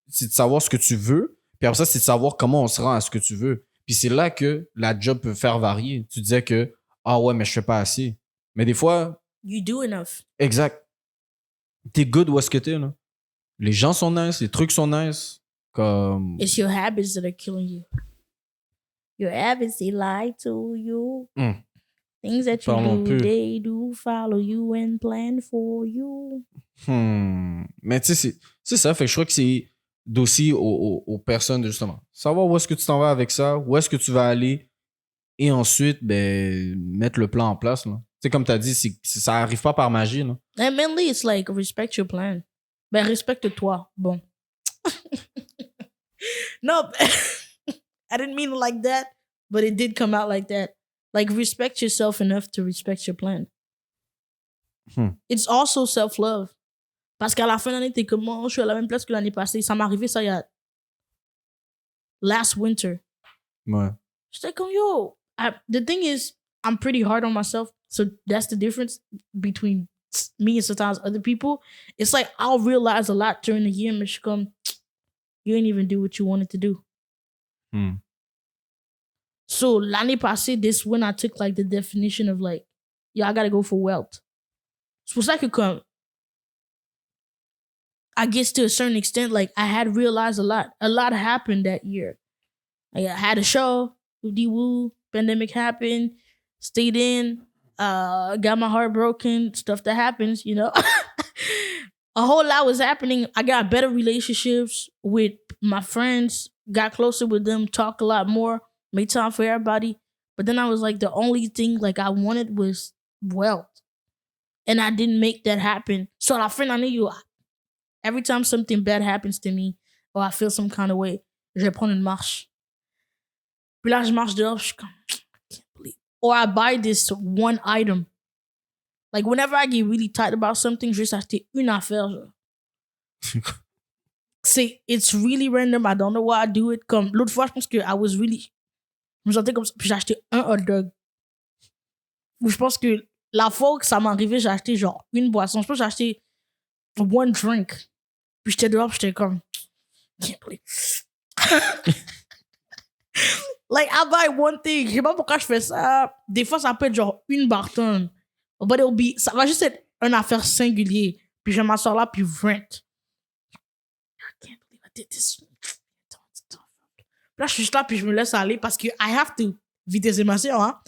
c'est de savoir ce que tu veux, puis après ça, c'est de savoir comment on se rend à ce que tu veux. Puis c'est là que la job peut faire varier. Tu disais que, ah ouais, mais je fais pas assez. Mais des fois, You do enough. exact. T'es good où est-ce que t'es, là. Les gens sont nice, les trucs sont nice. Comme. It's your habits that are killing you. Your habits, they lie to you. Mm. Things that you Parlons do, peu. they do follow you and plan for you. Mais tu sais, c'est ça. Fait que je crois que c'est d'aussi aux personnes de justement savoir où est-ce que tu t'en vas avec ça, où est-ce que tu vas aller, et ensuite, ben, mettre le plan en place, là. Tu sais, comme tu as dit, ça arrive pas par magie, là. And mainly, it's like respect your plan. Ben, respecte-toi. Bon. No, I didn't mean it like that, but it did come out like that. Like, respect yourself enough to respect your plan. It's also self-love. Parce qu'à la fin de l'année, t'es comme, moi, je suis à la même place que l'année passée. Ça m'est arrivé, ça, il y a last winter. Ouais. J'étais comme, yo. The thing is, I'm pretty hard on myself. So that's the difference between me and sometimes other people. It's like, I'll realize a lot during the year, mais je suis comme, you ain't even do what you wanted to do. So l'année passée, this when I took like the definition of like, yo, I gotta go for wealth. C'est pour ça que comme, I guess to a certain extent, like I had realized a lot. A lot happened that year. Like, I had a show with D-Woo, pandemic happened, stayed in, got my heart broken, stuff that happens, you know. A whole lot was happening. I got better relationships with my friends, got closer with them, talked a lot more, made time for everybody. But then I was like, the only thing like I wanted was wealth. And I didn't make that happen. So la fin d'année, yo, every time something bad happens to me or I feel some kind of way, je vais prendre une marche. Puis là, je marche dehors, je suis comme, I can't believe. Or I buy this one item. Like, whenever I get really tight about something, je vais juste acheter une affaire, genre. It's really random. I don't know why I do it. Comme, l'autre fois, je pense que je me sentais comme ça, puis j'ai acheté un hot dog. Ou je pense que la fois que ça m'est arrivé, j'ai acheté genre une boisson. Je pense que j'ai acheté one drink. Puis j'étais dehors, puis j'étais comme, can't believe. Like, I buy one thing. Je sais pas pourquoi je fais ça. Des fois, ça peut être genre une bartonne. But ça va juste être une affaire singulière. Puis je vais m'asseoir là, puis rent. I can't believe I did this. Puis là, je suis juste là, puis je me laisse aller parce que I have to. Vitesse émotion, hein?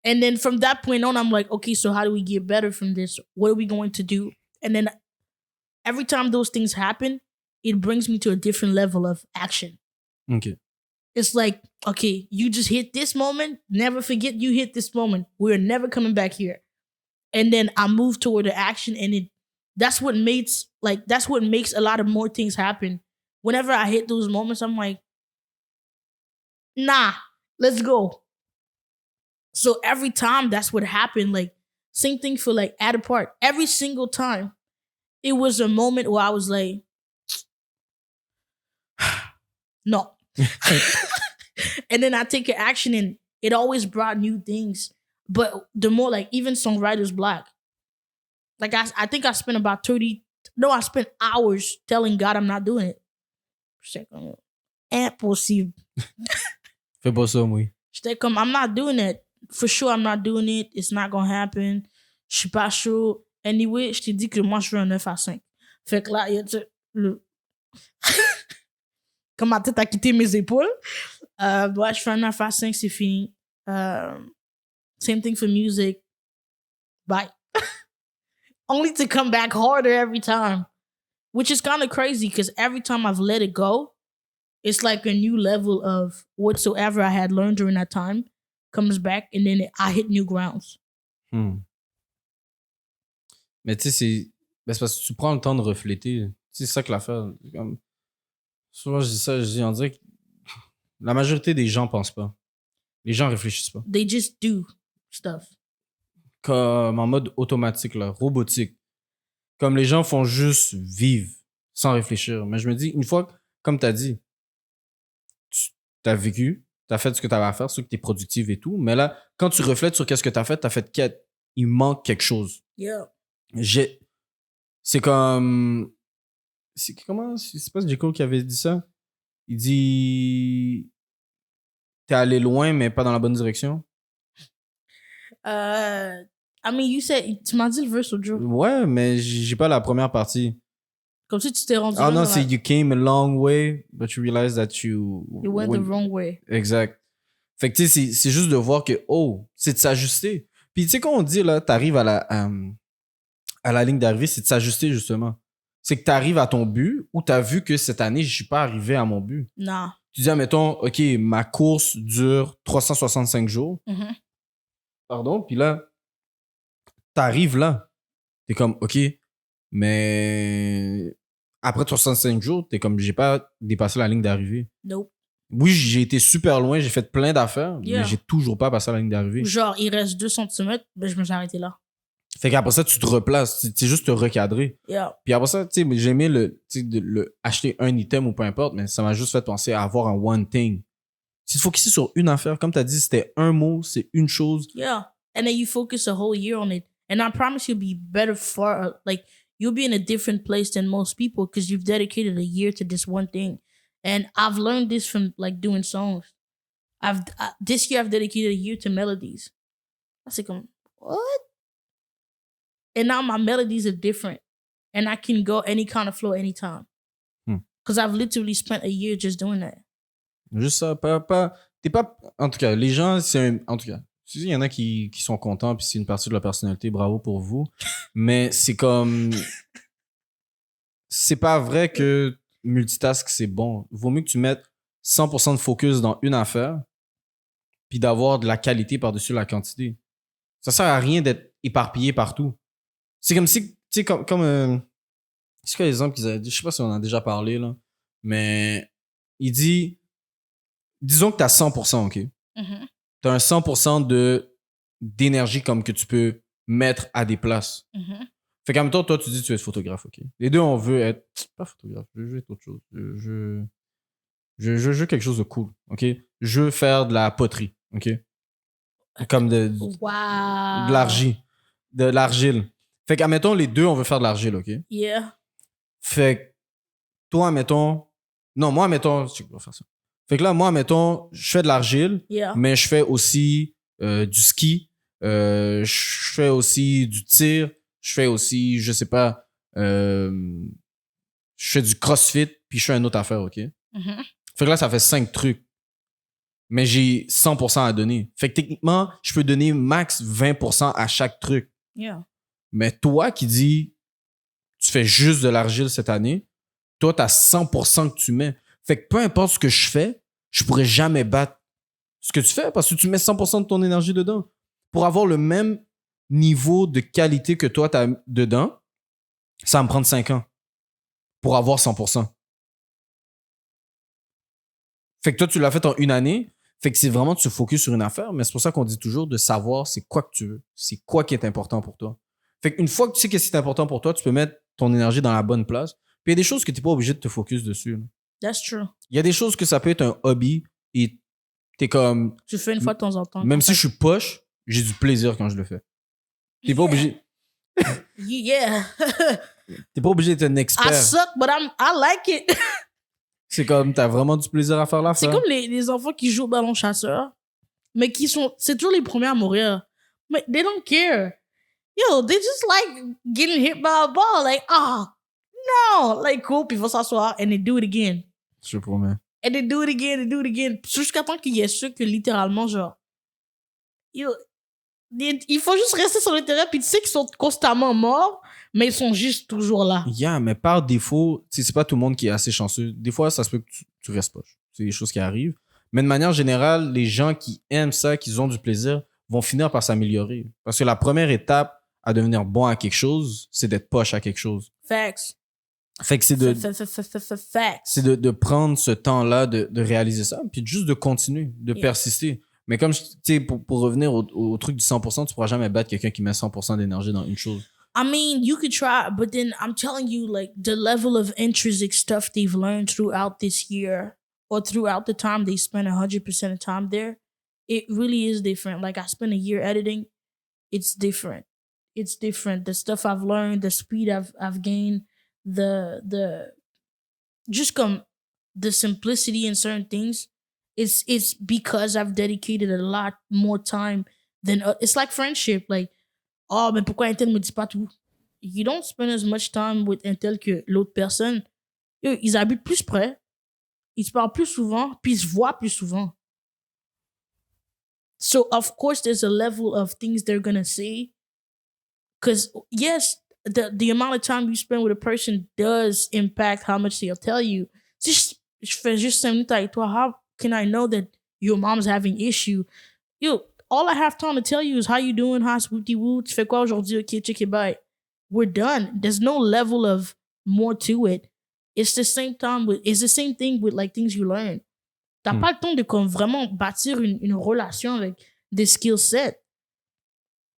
And then from that point on, I'm like, okay, so how do we get better from this? What are we going to do? And then every time those things happen, it brings me to a different level of action. OK. it's like, okay, you just hit this moment. Never forget you hit this moment. We're never coming back here. And then I move toward the action, and that's what makes a lot of more things happen. Whenever I hit those moments, I'm like, nah, let's go. So every time that's what happened. Like, same thing for like At Apart. Every single time, it was a moment where I was like, no. And then I take an action, and it always brought new things. But the more, like, even Songwriters Black, like I think I spent about I spent hours telling God I'm not doing it. Impossible. Fais pas ça, moi. J'étais comme, I'm not doing it. For sure, I'm not doing it. It's not gonna happen. Je suis pas chaud. Anyway, je t'ai dit que moi, je veux un 9 à 5. Fait que là, comme ma tête a quitté mes épaules, ouais, je fais un 9 à 5, c'est fini. Same thing for music. Bye. Only to come back harder every time. Which is kind of crazy, because every time I've let it go, it's like a new level of whatsoever I had learned during that time comes back, and then I hit new grounds. Mais tu sais, c'est parce que tu prends le temps de refléter. C'est ça que l'affaire. Comme... Souvent, je dis ça, on dirait que la majorité des gens pensent pas. Les gens réfléchissent pas. They just do stuff. Comme en mode automatique, là, robotique. Comme les gens font juste vivre sans réfléchir. Mais je me dis, une fois, comme tu as dit, tu as vécu, tu as fait ce que tu avais à faire, ce que tu es productive et tout. Mais là, quand tu reflètes sur qu'est-ce que tu as fait quête. Il manque quelque chose. Yeah. C'est comme... Comment? C'est pas J. Cole qui avait dit ça? Il dit... T'es allé loin, mais pas dans la bonne direction. I mean, tu m'as dit le verse au Joe. Ouais, mais j'ai pas la première partie. Comme si tu t'es rendu. Ah non, c'est You came a long way, but you realized that you went the wrong way. Exact. Fait que tu sais, c'est juste de voir que, c'est de s'ajuster. Puis tu sais, quand on dit, là, t'arrives à la ligne d'arrivée, c'est de s'ajuster, justement. C'est que t'arrives à ton but, ou t'as vu que cette année, je suis pas arrivé à mon but. Non. Tu dis, admettons, OK, ma course dure 365 jours. Mm-hmm. Pardon, puis là, t'arrives là. T'es comme, OK, mais après 365 jours, t'es comme, j'ai pas dépassé la ligne d'arrivée. Nope. Oui, j'ai été super loin, j'ai fait plein d'affaires, mais j'ai toujours pas passé la ligne d'arrivée. Genre, il reste 2 cm, ben je me suis arrêté là. Fait qu'après ça, tu te replaces, c'est juste te recadrer. Yeah. Puis après ça, tu sais, j'ai aimé acheter un item ou peu importe, mais ça m'a juste fait penser à avoir un one thing. Si tu focuses sur une affaire, comme tu as dit, c'était un mot, c'est une chose. Yeah. And then you focus a whole year on it. And I promise you'll be better like, you'll be in a different place than most people because you've dedicated a year to this one thing. And I've learned this from, like, doing songs. This year I've dedicated a year to melodies. I was like, what? And now my melodies are different. And I can go any kind of flow anytime. Because I've literally spent a year just doing that. Juste ça, t'es pas... En tout cas, les gens, en tout cas, il y en a qui sont contents, puis c'est une partie de leur personnalité, bravo pour vous. Mais c'est comme... C'est pas vrai que multitask, c'est bon. Vaut mieux que tu mettes 100% de focus dans une affaire, puis d'avoir de la qualité par-dessus la quantité. Ça sert à rien d'être éparpillé partout. C'est comme si, tu sais, comme c'est quoi l'exemple qu'ils avaient dit? Je sais pas si on en a déjà parlé, là. Mais il dit, disons que t'as 100%, OK? Mm-hmm. T'as un 100% d'énergie comme que tu peux mettre à des places. Mm-hmm. Fait qu'en même temps, toi, tu dis que tu veux être photographe, OK? Les deux, on veut être... Pas photographe, je veux être autre chose. Je veux quelque chose de cool, OK? Je veux faire de la poterie, OK? Comme de l'argile. De l'argile. Fait qu'admettons, les deux, on veut faire de l'argile, OK? Yeah. Fait que toi, admettons... Non, moi, admettons... Je vais faire ça. Fait que là, moi, admettons, je fais de l'argile, mais je fais aussi du ski, je fais aussi du tir, je fais aussi, je sais pas, je fais du crossfit, puis je fais une autre affaire, OK? Mm-hmm. Fait que là, ça fait 5 trucs. Mais j'ai 100% à donner. Fait que techniquement, je peux donner max 20% à chaque truc. Yeah. Mais toi qui dis, tu fais juste de l'argile cette année, toi, t'as 100% que tu mets. Fait que peu importe ce que je je pourrais jamais battre ce que tu fais parce que tu mets 100% de ton énergie dedans. Pour avoir le même niveau de qualité que toi, t'as dedans, ça va me prendre 5 ans pour avoir 100%. Fait que toi, tu l'as fait en une année. Fait que c'est vraiment de se focus sur une affaire, mais c'est pour ça qu'on dit toujours de savoir c'est quoi que tu veux. C'est quoi qui est important pour toi. Fait qu'une fois que tu sais qu'est-ce qui est important pour toi, tu peux mettre ton énergie dans la bonne place. Puis il y a des choses que tu n'es pas obligé de te focus dessus. Là. That's true. Il y a des choses que ça peut être un hobby et t'es comme... Je fais une fois de temps en temps. Même si je suis poche, j'ai du plaisir quand je le fais. T'es pas obligé... Yeah. T'es pas obligé d'être un expert. I suck, but I like it. C'est comme, t'as vraiment du plaisir à faire l'affaire. C'est comme les enfants qui jouent au ballon chasseur, mais qui sont... C'est toujours les premiers à mourir. Mais they don't care. Yo, they just like getting hit by a ball. Like, no. Like, cool, puis ils vont s'asseoir and they do it again. Je te promets. And they do it again, they do it again. Jusqu'à temps qu'il y ait ceux que littéralement, genre... Yo, il faut juste rester sur le terrain, puis tu sais qu'ils sont constamment morts, mais ils sont juste toujours là. Yeah, mais par défaut, c'est pas tout le monde qui est assez chanceux. Des fois, ça se peut que tu restes pas. C'est des choses qui arrivent. Mais de manière générale, les gens qui aiment ça, qui ont du plaisir, vont finir par s'améliorer. Parce que la première étape à devenir bon à quelque chose, c'est d'être poche à quelque chose. Facts. Fait que c'est Facts. c'est de prendre ce temps-là, de réaliser ça, puis juste de continuer, de persister. Mais comme, tu sais, pour revenir au truc du 100%, tu pourras jamais battre quelqu'un qui met 100% d'énergie dans une chose. I mean, you could try, but then I'm telling you, like, the level of intrinsic stuff they've learned throughout this year or throughout the time they spend 100% of time there, it really is different. Like, I spent a year editing. It's different. It's different. The stuff I've learned, the speed I've gained, the just come the simplicity in certain things. It's because I've dedicated a lot more time than it's like friendship. Like, oh, mais pourquoi Intel me dit pas tout? You don't spend as much time with Intel que l'autre personne. Ils habitent plus près. Ils se parlent plus souvent, puis ils se voient plus souvent. So, of course, there's a level of things they're gonna say. Because, yes, the amount of time you spend with a person does impact how much they'll tell you. Si je fais juste 5 minutes avec toi, how can I know that your mom's having issue? All I have time to tell you is how you doing, how's whoopty-woo, tu fais quoi aujourd'hui, ok, check it, bye. We're done. There's no level of more to it. It's the same thing with like things you learn. T'as pas le temps de comme vraiment bâtir une relation avec des skill sets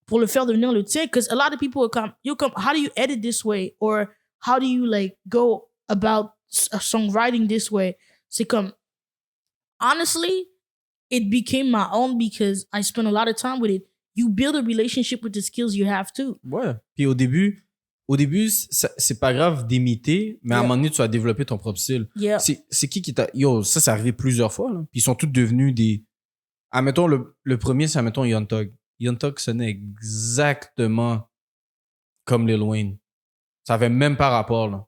pour le faire devenir le tien. Because a lot of people will come, how do you edit this way? Or how do you like go about songwriting this way? C'est comme, honestly, it became my own because I spent a lot of time with it. You build a relationship with the skills you have too. Ouais. Puis au début, c'est pas grave d'imiter, mais à un moment donné, tu vas développer ton propre style. Yeah. C'est qui t'a... Yo, ça, c'est arrivé plusieurs fois. Là. Puis ils sont tous devenus des... Admettons, le premier, c'est, admettons, Young Thug. Young Thug sonnait exactement comme Lil Wayne. Ça avait même pas rapport, là.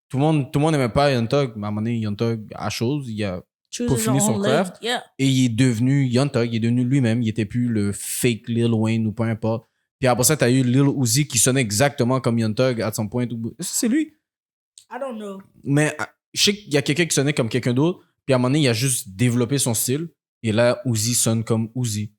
Tout le monde n'aimait pas Young Thug, mais à un moment donné, Young Thug a chose, il a peaufiné son craft, et il est devenu Young Thug, il est devenu lui-même, il était plus le fake Lil Wayne ou peu importe. Puis après ça, t'as eu Lil Uzi qui sonnait exactement comme Young Thug à son point. C'est lui. I don't know. Mais je sais qu'il y a quelqu'un qui sonnait comme quelqu'un d'autre, puis à un moment donné, il a juste développé son style, et là, Uzi sonne comme Uzi.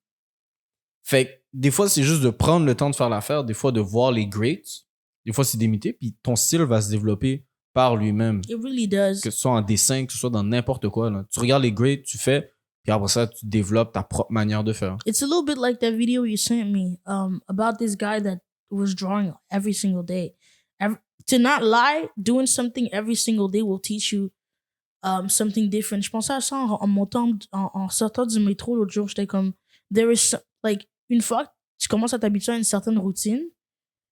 Fait que des fois, c'est juste de prendre le temps de faire l'affaire, des fois de voir les greats, des fois c'est d'imiter, puis ton style va se développer par lui-même. It really does. Que ce soit en dessin, que ce soit dans n'importe quoi. Là. Tu regardes les greats, tu fais, puis après ça, tu développes ta propre manière de faire. It's a little bit like that video you sent me about this guy that was drawing every single day. To not lie, doing something every single day will teach you something different. Je pensais à ça en sortant du métro l'autre jour. J'étais comme, like, une fois que tu commences à t'habituer à une certaine routine,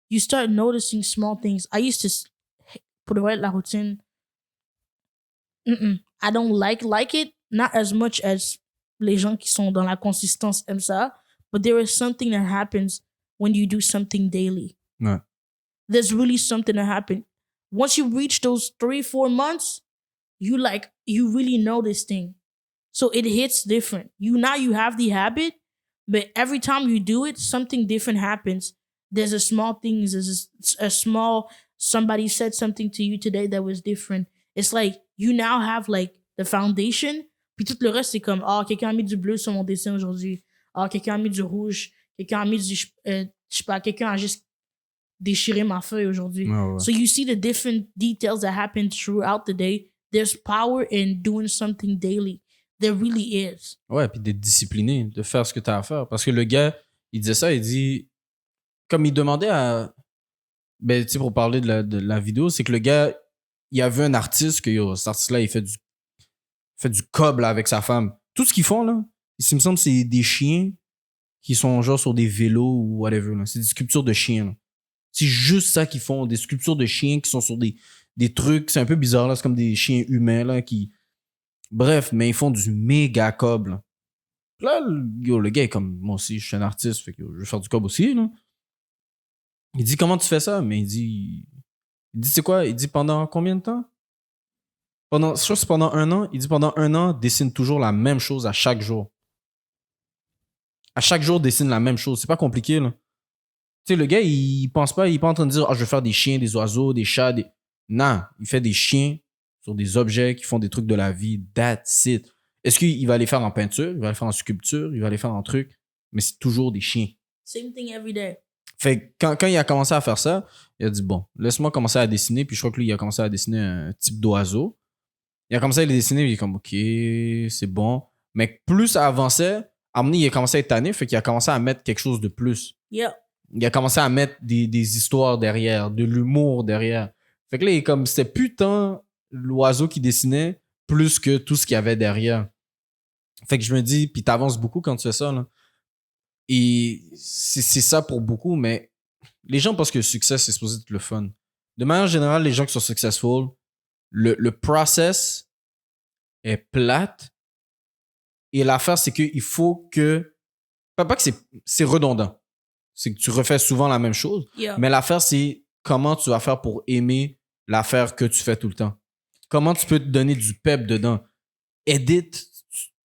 you start noticing small things. I used to, pour de vrai, la routine, I don't like it, not as much as les gens qui sont dans la consistance aiment ça, but there is something that happens when you do something daily. Ouais. There's really something that happens. Once you reach those 3-4 months, you really know this thing. So it hits different. Now you have the habit, but every time you do it, something different happens. There's a small thing, there's a small, somebody said something to you today that was different. It's like you now have like the foundation, Puis tout le reste, c'est comme, quelqu'un a mis du bleu sur mon dessin aujourd'hui. Quelqu'un a mis du rouge. Quelqu'un a mis du, je sais pas, quelqu'un a juste déchiré ma feuille aujourd'hui. Ouais. So you see the different details that happen throughout the day. There's power in doing something daily. There really is. Ouais, puis d'être discipliné, de faire ce que tu as à faire. Parce que le gars, il disait ça, il dit... Comme il demandait à... Ben, tu sais, pour parler de la vidéo, c'est que le gars, il a vu un artiste, que cet artiste-là, il fait du cob là, avec sa femme. Tout ce qu'ils font, là, il me semble que c'est des chiens qui sont genre sur des vélos ou whatever. Là. C'est des sculptures de chiens. Là. C'est juste ça qu'ils font. Des sculptures de chiens qui sont sur des trucs. C'est un peu bizarre, là. C'est comme des chiens humains, là, qui... Bref, mais ils font du méga cob, là. Là, le gars est comme, moi aussi, je suis un artiste, fait que je vais faire du cob aussi, là. Il dit, comment tu fais ça? Mais il dit, c'est quoi? Il dit, pendant combien de temps? Je crois que c'est pendant 1 an. Il dit, pendant 1 an, dessine toujours la même chose à chaque jour. À chaque jour, dessine la même chose. C'est pas compliqué, là. Tu sais, le gars, il pense pas, il est pas en train de dire, je vais faire des chiens, des oiseaux, des chats, des... Non, il fait des chiens sur des objets qui font des trucs de la vie. That's it. Est-ce qu'il va les faire en peinture? Il va les faire en sculpture? Il va les faire en trucs? Mais c'est toujours des chiens. Same thing every day. Fait que quand il a commencé à faire ça, il a dit, bon, laisse-moi commencer à dessiner. Puis je crois que lui, il a commencé à dessiner un type d'oiseau. Il a commencé à les dessiner, puis il est comme, OK, c'est bon. Mais plus ça avançait, à un moment donné, il a commencé à être tanné, fait qu'il a commencé à mettre quelque chose de plus. Yeah. Il a commencé à mettre des histoires derrière, de l'humour derrière. Fait que là, il est comme, c'était plus tant l'oiseau qui dessinait, plus que tout ce qu'il y avait derrière. Fait que je me dis, puis t'avances beaucoup quand tu fais ça, là. Et c'est ça pour beaucoup, mais les gens pensent que le succès, c'est supposé être le fun. De manière générale, les gens qui sont successful, le process est plate. Et l'affaire, c'est qu'il faut que... Pas que c'est redondant. C'est que tu refais souvent la même chose. Yeah. Mais l'affaire, c'est comment tu vas faire pour aimer l'affaire que tu fais tout le temps. Comment tu peux te donner du pep dedans. Edit,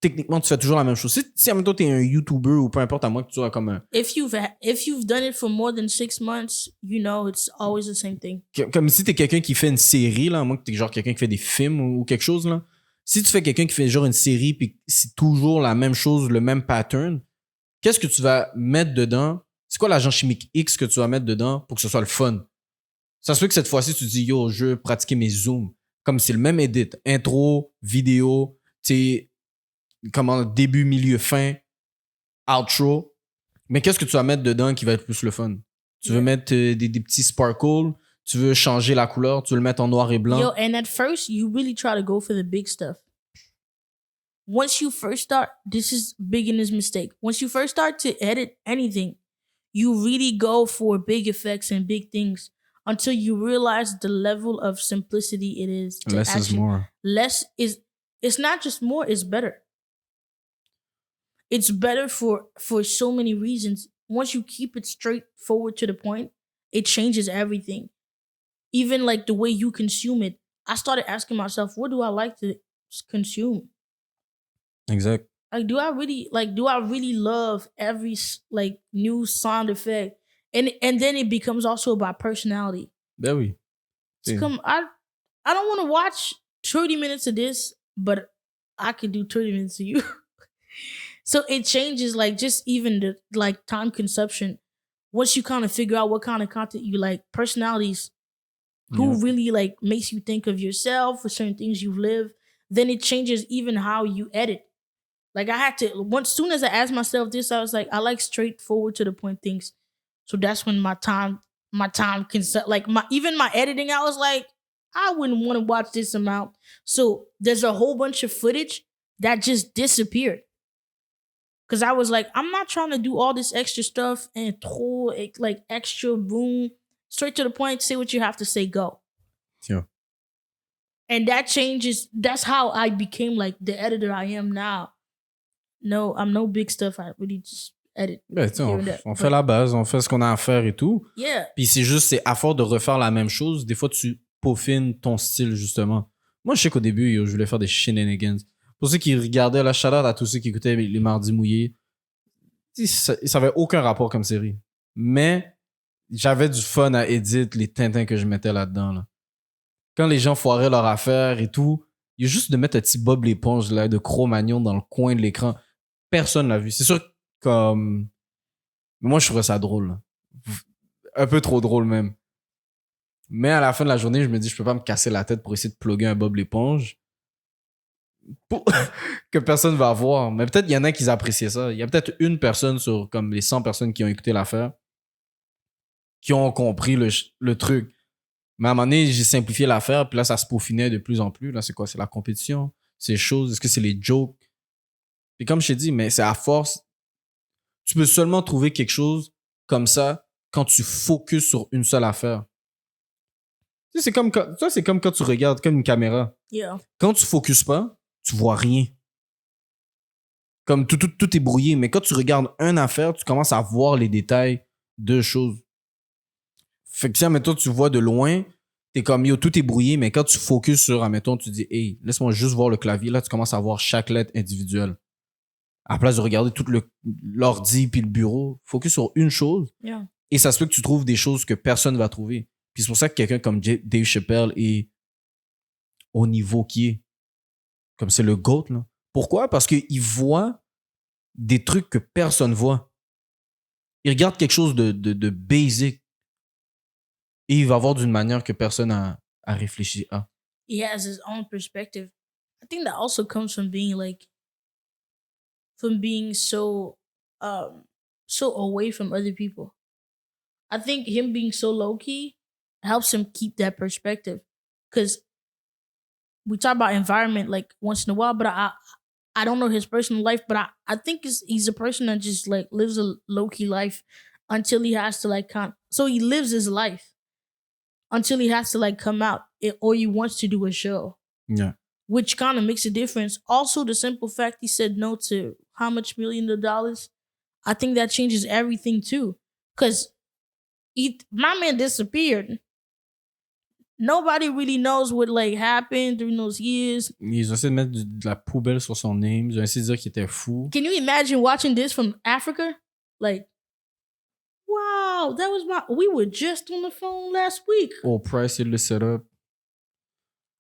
techniquement, tu fais toujours la même chose. Si en même temps, tu es un YouTuber ou peu importe, à moins que tu sois comme un... If you've done it for more than 6 months, you know it's always the same thing. Comme si tu es quelqu'un qui fait une série, là, à moins que tu es genre quelqu'un qui fait des films ou quelque chose, là. Si tu fais quelqu'un qui fait genre une série puis c'est toujours la même chose, le même pattern, qu'est-ce que tu vas mettre dedans? C'est quoi l'agent chimique X que tu vas mettre dedans pour que ce soit le fun? Ça se peut que cette fois-ci, tu te dis, yo, je veux pratiquer mes zooms. Comme c'est le même edit. Intro, vidéo, tu sais, comment début, milieu, fin, outro. Mais qu'est-ce que tu vas mettre dedans qui va être plus le fun? Tu veux mettre des petits sparkles? Tu veux changer la couleur? Tu veux le mettre en noir et blanc? Yo, and at first, you really try to go for the big stuff. Once you first start, this is beginner's mistake. Once you first start to edit anything, you really go for big effects and big things until you realize the level of simplicity it is. Less is more. It's not just more, it's better. It's better for so many reasons. Once you keep it straightforward to the point, it changes everything. Even like the way you consume it. I started asking myself, what do I like to consume? Exact. Like, do I really love every like new sound effect? And then it becomes also about personality. Ben oui. It's come, I don't want to watch 30 minutes of this, but I could do 30 minutes of you. So it changes like just even the like time consumption. Once you kind of figure out what kind of content you like, personalities, who really like makes you think of yourself or certain things you've lived, then it changes even how you edit. Like I had to, once soon as I asked myself this, I was like, I like straightforward to the point things. So that's when my time like even my editing, I was like, I wouldn't want to watch this amount. So there's a whole bunch of footage that just disappeared. Cause I was like, I'm not trying to do all this extra stuff and throw like extra boom. Straight to the point, say what you have to say, go. Yeah. And that changes, that's how I became like the editor I am now. No, I'm no big stuff. I really just edit. Ben, on fait la base, on fait ce qu'on a à faire et tout. Yeah. Puis c'est à force de refaire la même chose, des fois tu peaufines ton style, justement. Moi, je sais qu'au début, je voulais faire des shenanigans. Pour ceux qui regardaient, la shout-out à tous ceux qui écoutaient les Mardis Mouillés, ça avait aucun rapport comme série. Mais j'avais du fun à éditer les Tintins que je mettais là-dedans. Là. Quand les gens foiraient leur affaire et tout, Il y a juste de mettre un petit Bob l'éponge là, de Cro-Magnon dans le coin de l'écran. Personne l'a vu. C'est sûr, comme... Moi, je trouverais ça drôle. Là. Un peu trop drôle même. Mais à la fin de la journée, je me dis, je peux pas me casser la tête pour essayer de plugger un Bob l'éponge pour... que personne va voir. Mais peut-être il y en a qui appréciaient ça. Il y a peut-être une personne sur comme les 100 personnes qui ont écouté l'affaire qui ont compris le truc. Mais à un moment donné, j'ai simplifié l'affaire, puis là, ça se peaufinait de plus en plus. Là, c'est quoi? C'est la compétition? C'est les choses? Est-ce que c'est les jokes? Et comme je t'ai dit, mais c'est à force. Tu peux seulement trouver quelque chose comme ça quand tu focuses sur une seule affaire. Tu sais, c'est comme quand tu regardes comme une caméra. Yeah. Quand tu focuses pas, tu vois rien. Comme tout est brouillé. Mais quand tu regardes une affaire, tu commences à voir les détails de choses. Fait que si, admettons, tu vois de loin, t'es comme, yo, tout est brouillé, mais quand tu focuses sur, admettons, tu dis, hey, laisse-moi juste voir le clavier, là, tu commences à voir chaque lettre individuelle. À la place de regarder tout l'ordi puis le bureau, focus sur une chose. Yeah. Et ça se peut que tu trouves des choses que personne va trouver. Puis c'est pour ça que quelqu'un comme Dave Chappelle est au niveau qui est. Comme c'est le GOAT, là. Pourquoi? Parce qu'il voit des trucs que personne voit. Il regarde quelque chose de basic. Et il va voir d'une manière que personne a réfléchi à. He has his own perspective. I think that also comes from being so away from other people. I think him being so low key helps him keep that perspective. Because we talk about environment like once in a while, but I don't know his personal life, but I think he's a person that just like lives a low key life until he has to like so he lives his life until he has to like come out or he wants to do a show. Yeah. Which kind of makes a difference. Also, the simple fact he said no to how much millions of dollars, I think that changes everything too. Because my man disappeared. Nobody really knows what like happened during those years. Ils ont essayé de mettre de la poubelle sur son name. Ils ont essayé de dire qu'il était fou. Can you imagine watching this from Africa? Like, wow, we were just on the phone last week. Oh, Price, il le set up.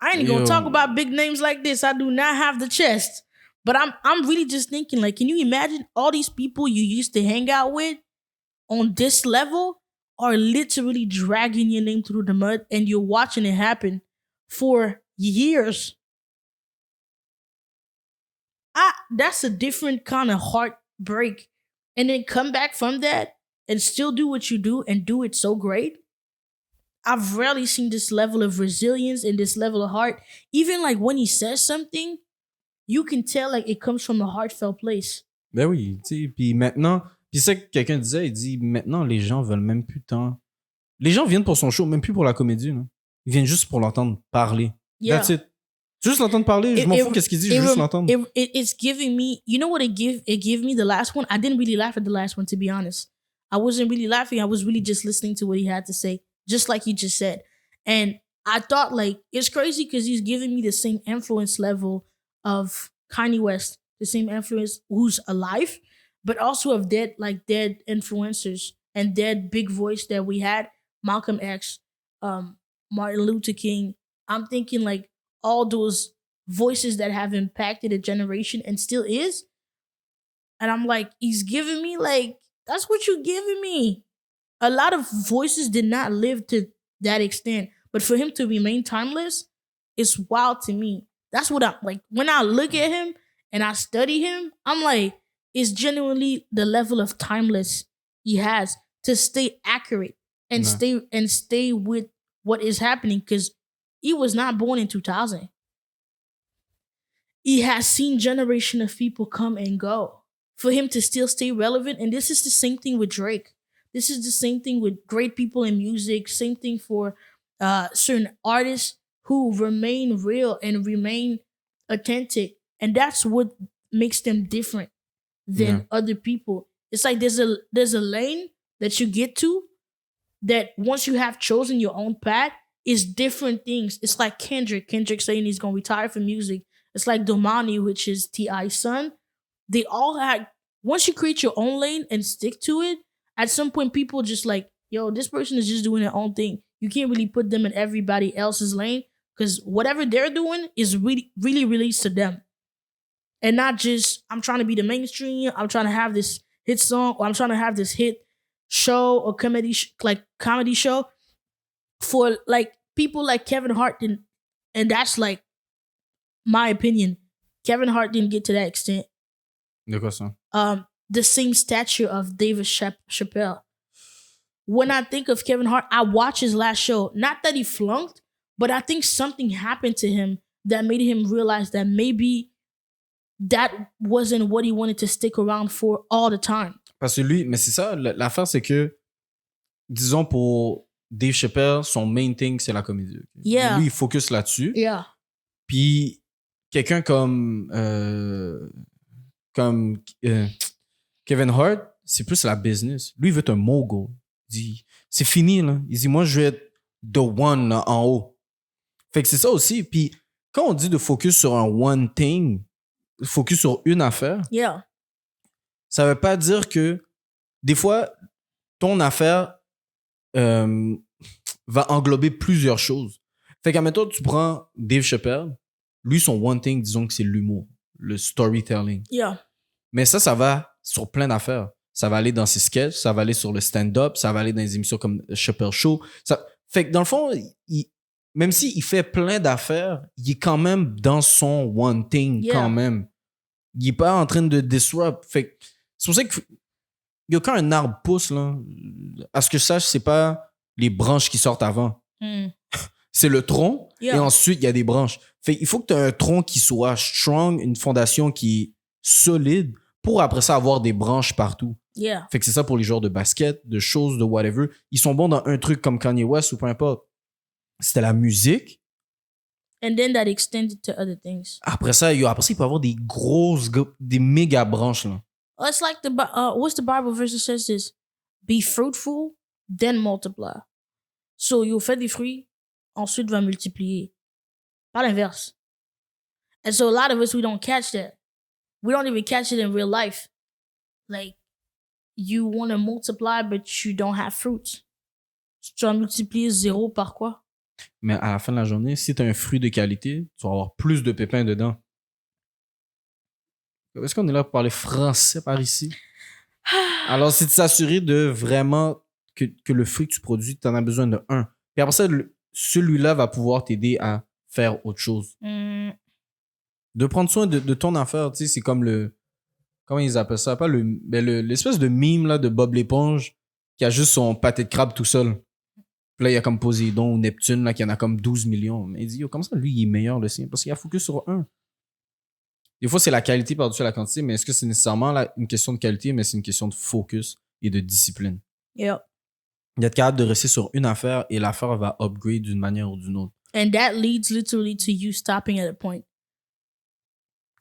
I ain't gonna talk about big names like this. I do not have the chest. But I'm really just thinking, like, can you imagine all these people you used to hang out with on this level are literally dragging your name through the mud and you're watching it happen for years? That's a different kind of heartbreak. And then come back from that and still do what you do and do it so great. I've rarely seen this level of resilience and this level of heart. Even like when he says something, you can tell like it comes from a heartfelt place. Ben oui, tu sais, puis maintenant, puis c'est ça que quelqu'un disait, il dit maintenant les gens veulent même plus tant. Les gens viennent pour son show, même plus pour la comédie, là. Ils viennent juste pour l'entendre parler. Yeah. That's it. Juste l'entendre parler, je m'en fous qu'est-ce qu'il dit, je veux juste l'entendre. It's giving me, you know what it gave me the last one? I didn't really laugh at the last one, to be honest. I wasn't really laughing. I was really just listening to what he had to say. Just like you just said. And I thought like, it's crazy because he's giving me the same influence level of Kanye West, the same influence who's alive, but also of dead influencers and dead big voice that we had, Malcolm X, Martin Luther King. I'm thinking like all those voices that have impacted a generation and still is. And I'm like, he's giving me like, that's what you're giving me. A lot of voices did not live to that extent. But for him to remain timeless, it's wild to me. That's what I'm like. When I look at him and I study him, I'm like, it's genuinely the level of timeless he has to stay accurate and stay with what is happening because he was not born in 2000. He has seen generation of people come and go. For him to still stay relevant, and this is the same thing with Drake. This is the same thing with great people in music. Same thing for certain artists who remain real and remain authentic. And that's what makes them different than other people. It's like there's a lane that you get to that once you have chosen your own path is different things. It's like Kendrick saying he's going to retire from music. It's like Domani, which is T.I.'s son. They all had, once you create your own lane and stick to it, at some point people just like, yo, this person is just doing their own thing. You can't really put them in everybody else's lane. Because whatever they're doing is really, really relates to them. And not just, I'm trying to be the mainstream, I'm trying to have this hit song, or I'm trying to have this hit show or comedy show for like people like Kevin Hart didn't, and that's like my opinion. Kevin Hart didn't get to that extent. De quoi ça? The same stature of David Chappelle. When I think of Kevin Hart, I watch his last show. Not that he flunked, but I think something happened to him that made him realize that maybe that wasn't what he wanted to stick around for all the time. Parce que lui, mais c'est ça, l'affaire, c'est que, disons, pour Dave Chappelle, son main thing, c'est la comédie. Okay? Yeah. Lui, il focus là-dessus. Yeah. Puis, quelqu'un comme Kevin Hart, c'est plus la business. Lui, il veut être un mogul. Il dit, c'est fini, là. Il dit, moi, je veux être the one, là, en haut. Fait que c'est ça aussi. Puis, quand on dit de focus sur un one thing, focus sur une affaire, Yeah. ça veut pas dire que des fois, ton affaire va englober plusieurs choses. Fait qu'à mettons, tu prends Dave Chappelle, lui, son one thing, disons que c'est l'humour, le storytelling. Yeah. Mais ça va sur plein d'affaires. Ça va aller dans ses sketchs, ça va aller sur le stand-up, ça va aller dans des émissions comme Chappelle Show. Fait que dans le fond, même s'il fait plein d'affaires, il est quand même dans son one thing, quand même. Il est pas en train de disrupt. Fait que c'est pour ça que quand un arbre pousse, là, à ce que je sache, c'est pas les branches qui sortent avant. C'est le tronc, et ensuite, il y a des branches. Fait il faut que tu aies un tronc qui soit strong, une fondation qui est solide, pour après ça avoir des branches partout. Yeah. Fait que c'est ça pour les joueurs de basket, de choses, de whatever. Ils sont bons dans un truc comme Kanye West ou peu importe. C'était la musique. And then that extended to other things. Après ça, il peut y avoir des grosses, des méga branches, là. It's like what's the Bible verse that says this? Be fruitful, then multiply. So, you fais des fruits, ensuite va multiplier. Pas l'inverse. And so a lot of us, we don't catch that. We don't even catch it in real life. Like, you want to multiply, but you don't have fruits. Tu vas multiplier 0 par quoi? Mais à la fin de la journée, si tu as un fruit de qualité, tu vas avoir plus de pépins dedans. Est-ce qu'on est là pour parler français par ici? Alors, c'est de s'assurer de vraiment que le fruit que tu produis, tu en as besoin de un. Puis après ça, celui-là va pouvoir t'aider à faire autre chose. De prendre soin de ton affaire, tu sais, c'est comme comment ils appellent ça? Pas l'espèce de mime là, de Bob l'éponge qui a juste son pâté de crabe tout seul. Puis là, il y a comme Poséidon ou Neptune là, qui en a comme 12 millions. Mais il dit, comment ça, lui, il est meilleur, le sien? Parce qu'il a focus sur un. Des fois, c'est la qualité par-dessus la quantité, mais est-ce que c'est nécessairement une question de qualité, mais c'est une question de focus et de discipline? Yeah. D'être capable de rester sur une affaire et l'affaire va upgrade d'une manière ou d'une autre. And that leads literally to you stopping at a point.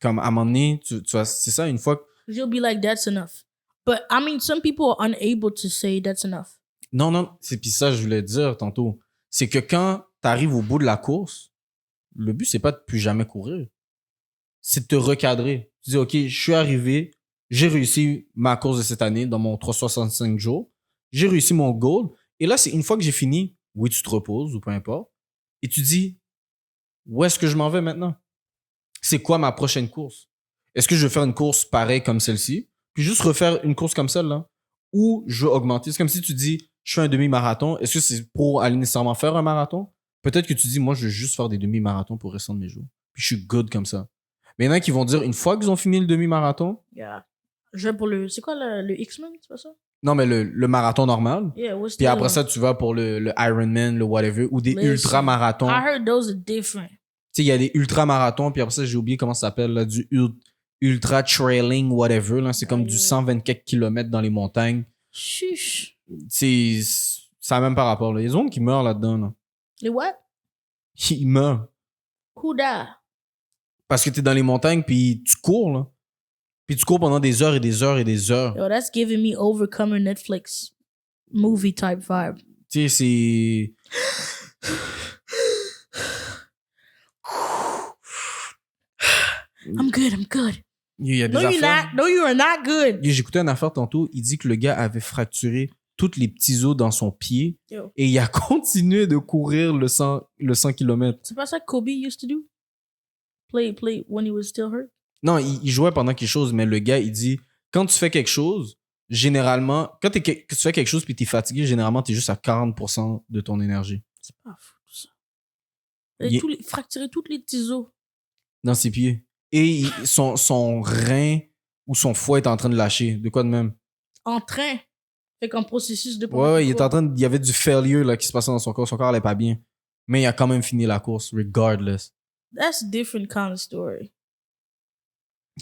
Comme à un moment donné, tu vois, c'est ça, une fois que... You'll be like, that's enough. But, I mean, some people are unable to say that's enough. Non, c'est puis ça, je voulais dire tantôt. C'est que quand tu arrives au bout de la course, le but, c'est pas de plus jamais courir. C'est de te recadrer. Tu dis, OK, je suis arrivé, j'ai réussi ma course de cette année dans mon 365 jours. J'ai réussi mon goal. Et là, c'est une fois que j'ai fini, oui, tu te reposes ou peu importe. Et tu dis, où est-ce que je m'en vais maintenant? C'est quoi ma prochaine course? Est-ce que je veux faire une course pareille comme celle-ci? Puis juste refaire une course comme celle-là? Ou je veux augmenter? C'est comme si tu dis, je fais un demi-marathon. Est-ce que c'est pour aller nécessairement faire un marathon? Peut-être que tu dis, moi, je veux juste faire des demi-marathons pour le restant de mes jours. Puis je suis good comme ça. Mais il y en a qui vont dire, une fois qu'ils ont fini le demi-marathon... Yeah. Je vais pour le... C'est quoi le X-Men? C'est pas ça? Non, mais le marathon normal. Yeah, puis après ça, tu vas pour le Ironman, le whatever, ou des ultra-marathons. I heard those are different. Tu sais, il y a des ultra-marathons, puis après ça, j'ai oublié comment ça s'appelle, là, du ultra-trailing, whatever. Là. C'est comme du 124 km dans les montagnes. Chuch. Ça n'a même pas rapport. Là. Il y a des gens qui meurent là-dedans. Là. Les what? Ils meurent. Who die? Parce que t'es dans les montagnes, puis tu cours, là. Puis tu cours pendant des heures et des heures et des heures. Yo, that's giving me Overcomer Netflix movie type vibe. Tu sais, c'est... I'm good. Il y a des No, affaires... No, you are not good. J'écoutais une affaire tantôt, il dit que le gars avait fracturé tous les petits os dans son pied Yo. et il a continué de courir le 100 km. C'est pas ça que Kobe used to do? Play when he was still hurt? Non, il jouait pendant quelque chose, mais le gars, il dit, quand tu fais quelque chose, généralement, quand que tu fais quelque chose puis t'es fatigué, généralement, t'es juste à 40% de ton énergie. C'est pas fou, tout ça. Fracturer tous les petits os. Dans ses pieds. Et son rein ou son foie est en train de lâcher. De quoi de même? En train. Fait qu'en processus de... Ouais, il y avait du failure là, qui se passait dans son corps. Son corps allait pas bien. Mais il a quand même fini la course, regardless. That's a different kind of story.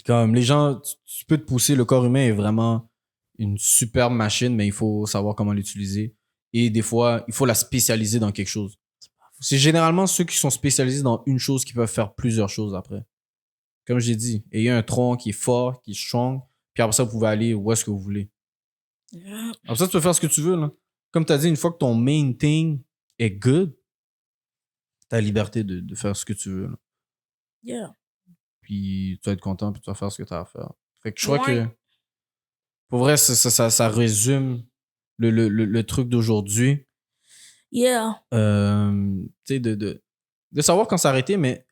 Comme les gens, tu peux te pousser. Le corps humain est vraiment une superbe machine, mais il faut savoir comment l'utiliser. Et des fois, il faut la spécialiser dans quelque chose. C'est généralement ceux qui sont spécialisés dans une chose qui peuvent faire plusieurs choses après. Comme j'ai dit, ayez un tronc qui est fort, qui est strong, puis après ça, vous pouvez aller où est-ce que vous voulez. Yeah. Après ça, tu peux faire ce que tu veux, là. Comme tu as dit, une fois que ton main thing est good, t'as la liberté de faire ce que tu veux, là. Yeah. Puis tu vas être content, puis tu vas faire ce que tu as à faire. Fait que je crois que, pour vrai, ça résume le truc d'aujourd'hui. Yeah. Tu sais, de savoir quand s'arrêter, mais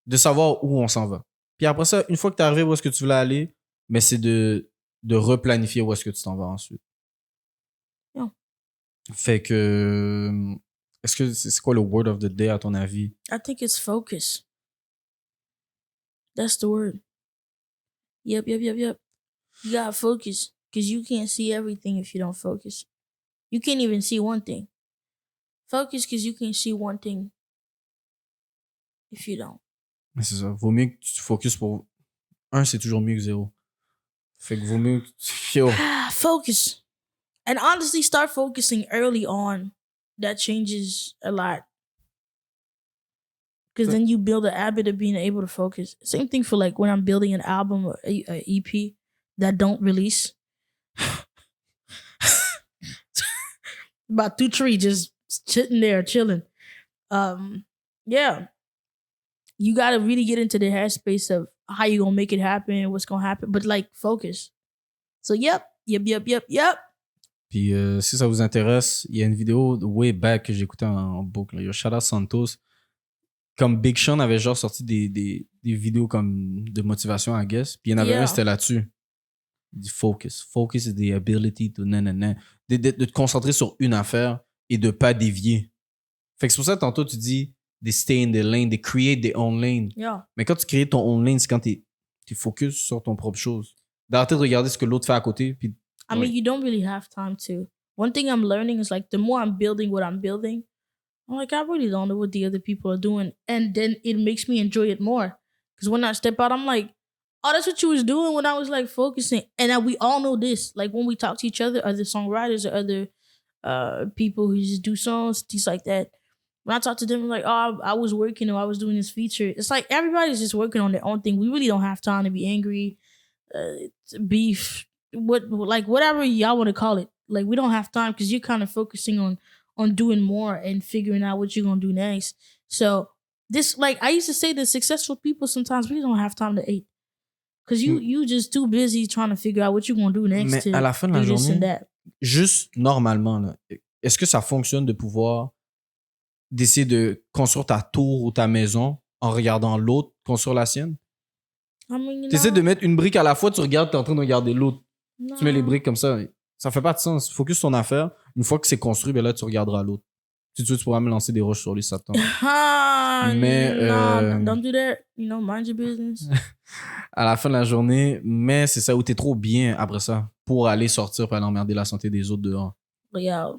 de savoir où on s'en va. Puis après ça, une fois que tu es arrivé où est-ce que tu voulais aller, mais c'est de replanifier où est-ce que tu t'en vas ensuite. Yeah. Fait que, est-ce que c'est quoi le word of the day à ton avis? I think it's focus. That's the word. Yep. You gotta focus. Because you can't see everything if you don't focus. You can't even see one thing. Focus because you can see one thing if you don't. C'est ça. Vaut mieux que tu te focuses pour... Un, c'est toujours mieux que zéro. Fait que vaut mieux que tu... Yo. Focus. And honestly, start focusing early on. That changes a lot. Because then you build a habit of being able to focus. Same thing for like when I'm building an album or a EP that don't release. About 2, 3 just sitting there chilling. Yeah. You gotta really get into the headspace of how you gonna make it happen, what's gonna happen, but like focus. So yep. Puis si ça vous intéresse, il y a une vidéo de way back que j'écoutais en boucle. Il y a Shout Out Santos. Comme Big Sean avait genre sorti des vidéos comme de motivation, I guess. Puis il y en avait un, c'était là-dessus. Il dit focus. Focus is the ability to nanana. De te concentrer sur une affaire et de pas dévier. Fait que c'est pour ça que tantôt tu dis they stay in the lane, they create their own lane. Yeah. Mais quand tu crées ton own lane, c'est quand t'es focus sur ton propre chose. D'arrêter de regarder ce que l'autre fait à côté. Puis, I mean, you don't really have time to. One thing I'm learning is like the more I'm building what I'm building, I'm like, I really don't know what the other people are doing. And then it makes me enjoy it more. Because when I step out, I'm like, oh, that's what you was doing when I was like focusing. And we all know this. Like when we talk to each other songwriters or other people who just do songs, things like that. When I talk to them, I'm like, oh, I was working or I was doing this feature. It's like everybody's just working on their own thing. We really don't have time to be angry, beef, whatever y'all want to call it. Like we don't have time because you're kind of focusing on doing more and figuring out what you're gonna do next. So this, like I used to say, the successful people sometimes we don't have time to eat because you just too busy trying to figure out what you're gonna do next. Mais to à la fin de la do this journée, and that. juste normalement, là, est-ce que ça fonctionne de pouvoir d'essayer de construire ta tour ou ta maison en regardant l'autre construire la sienne? I mean, Tu essaies de mettre une brique à la fois, tu regardes, t'es en train de regarder l'autre. no. Tu mets les briques comme ça. Ça fait pas de sens. Focus sur ton affaire. Une fois que c'est construit, ben là, tu regarderas l'autre. Si tu veux, tu pourras me lancer des roches sur les satans. Mais, don't do that. You know, mind your business. À la fin de la journée, mais c'est ça où t'es trop bien après ça pour aller sortir pour aller emmerder la santé des autres dehors. But yeah.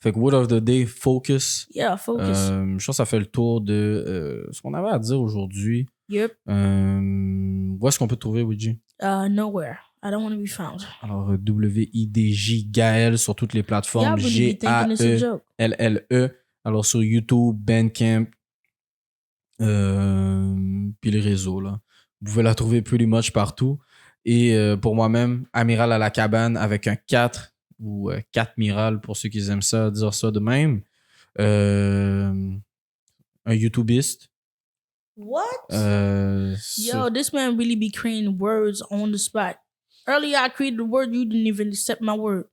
Fait que word of the day, focus. Yeah, focus. Je pense que ça fait le tour de ce qu'on avait à dire aujourd'hui. Yep. Où est-ce qu'on peut te trouver, Ouija? Nowhere. I don't want to be found. Alors, WIDJ Gaël sur toutes les plateformes. Y'all really be thinking it's a joke. GAELLE. Alors, sur YouTube, Bandcamp, puis les réseaux, là. Vous pouvez la trouver pretty much partout. Et pour moi-même, Amiral à la cabane avec un 4 ou 4 Miral pour ceux qui aiment ça, dire ça de même. Un YouTubeiste. What? Yo, this man really be creating words on the spot. Earlier, I created the word, you didn't even accept my word.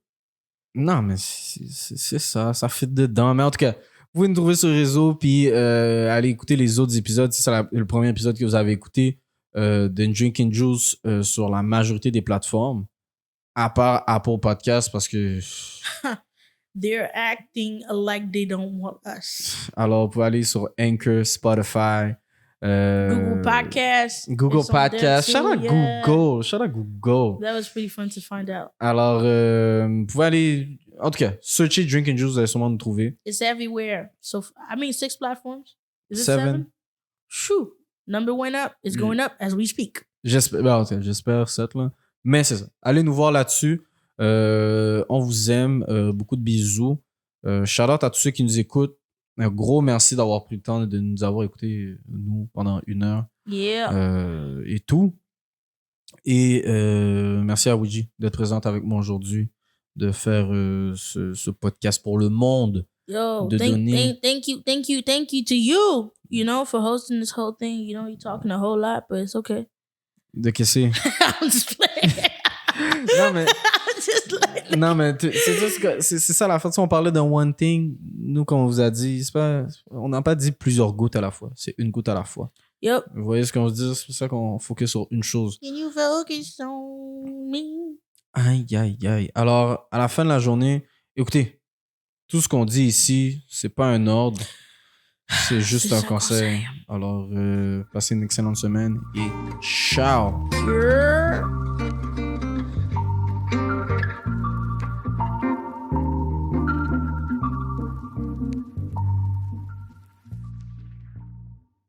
Non, mais c'est ça fit dedans. Mais en tout cas, vous pouvez nous trouver sur le réseau, puis aller écouter les autres épisodes. C'est ça le premier épisode que vous avez écouté de Drinking Juice sur la majorité des plateformes, à part Apple Podcast, parce que... They're acting like they don't want us. Alors, vous pouvez aller sur Anchor, Spotify, Google Podcasts. Google It's on there Podcasts. too, Shout out yeah. Google. Shout out Google. That was pretty fun to find out. Alors, vous pouvez aller... En tout cas, searchez Drink and Juice, vous allez sûrement nous trouver. It's everywhere. So, 6 platforms. Is it 7? 7? Shoo. Number went up. It's going up as we speak. J'espère 7, là. Mais c'est ça. Allez nous voir là-dessus. On vous aime. Beaucoup de bisous. Shout out à tous ceux qui nous écoutent. Un gros merci d'avoir pris le temps de nous avoir écoutés, nous, pendant 1 heure. Yeah. Et tout. Et merci à Ouija d'être présente avec moi aujourd'hui, de faire ce podcast pour le monde. Yo, de donner... thank you to you, you know, for hosting this whole thing. You know, you're talking a whole lot, but it's okay. De qu'est-ce que c'est? I'm just playing. Non, mais... Just like... Non, mais c'est ça la façon. On parlait d'un one thing. Nous, comme on vous a dit, on n'a pas dit plusieurs gouttes à la fois. C'est une goutte à la fois. Yep. Vous voyez ce qu'on se dit? C'est pour ça qu'on focus sur une chose. Can you focus on me? Aïe, aïe, aïe. Alors, à la fin de la journée, écoutez, tout ce qu'on dit ici, c'est pas un ordre. C'est juste un conseil. Alors, passez une excellente semaine et ciao! Yeah.